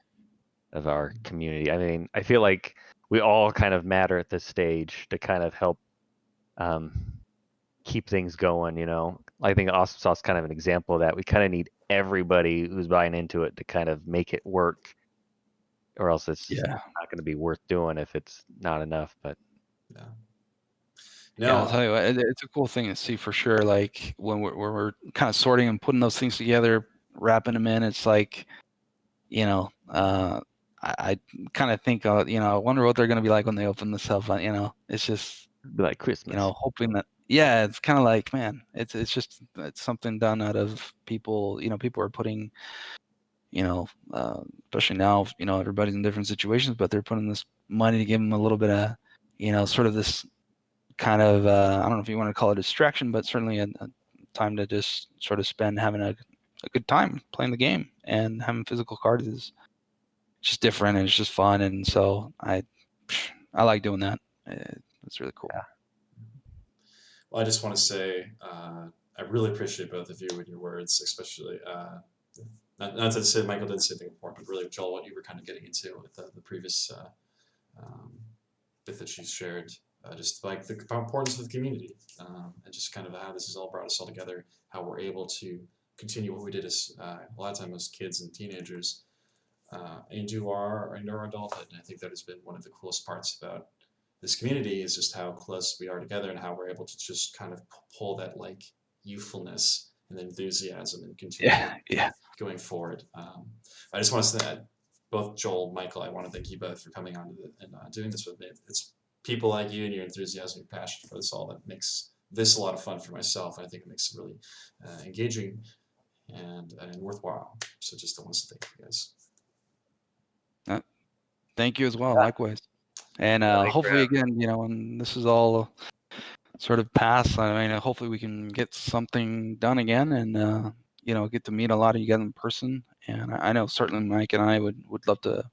of our community. I mean, I feel like we all kind of matter at this stage to kind of help um, keep things going. I think Awesome Sauce is kind of an example of that. We kind of need everybody who's buying into it to kind of make it work, or else it's just Yeah. not going to be worth doing if it's not enough. But Yeah. Yeah, I'll No. tell you what, it's a cool thing to see for sure. Like when we're kind of sorting and putting those things together, wrapping them in, it's like, I kind of think, I wonder what they're going to be like when they open this up. It's just, it'd be like Christmas. hoping that, yeah, it's kind of like, man, it's something done out of people. People are putting, especially now, everybody's in different situations, but they're putting this money to give them a little bit of, sort of this kind of, I don't know if you want to call it a distraction, but certainly a time to just sort of spend having a good time playing the game, and having physical cards is just different, and it's just fun. And so I like doing that. It's really cool. Yeah. Well, I just want to say I really appreciate both of you and your words, especially. Not to say Michael didn't say anything important, but really, Joel, what you were kind of getting into with the previous um, bit that you shared, just like the importance of the community, and just kind of how this has all brought us all together, how we're able to continue what we did as a lot of time as kids and teenagers into our adulthood. And I think that has been one of the coolest parts about this community is just how close we are together and how we're able to just kind of pull that like youthfulness and enthusiasm and continue Yeah. going forward. I just want to say, both Joel, Michael, I want to thank you both for coming on and doing this with me. It's people like you and your enthusiasm and passion for this all that makes this a lot of fun for myself. I think it makes it really engaging and worthwhile. So just I want to thank you guys. Thank you as well. Likewise. And thanks for hopefully, having again, when this is all sort of past, I mean, hopefully we can get something done again and, get to meet a lot of you guys in person. And I know certainly Mike and I would love to,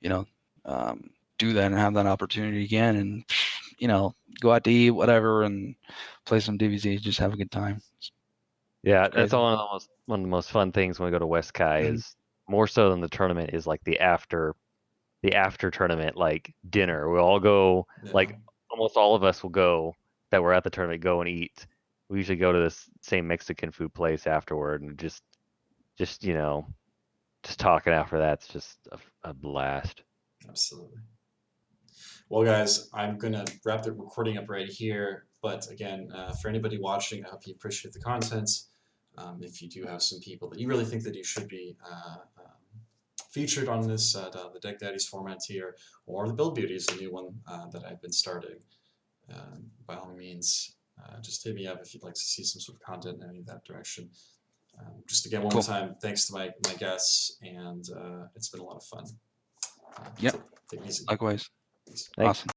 do that and have that opportunity again and, go out to eat, whatever, and play some DBZ, just have a good time. Yeah, Crazy. that's one of the most fun things when we go to West Kai is more so than the tournament is like the after tournament like dinner. We'll all go like almost all of us will go that were at the tournament go and eat. We usually go to this same Mexican food place afterward and just talking after that's just a blast. Absolutely. Well, guys, I'm going to wrap the recording up right here. But again, for anybody watching, I hope you appreciate the content. If you do have some people that you really think that you should be featured on this, the Deck Daddies format here, or the Build Beauty is a new one that I've been starting, by all means, just hit me up if you'd like to see some sort of content in any of that direction. Just again, one more time, thanks to my guests, and it's been a lot of fun. Yep. Take it easy. Likewise. Thanks. Awesome.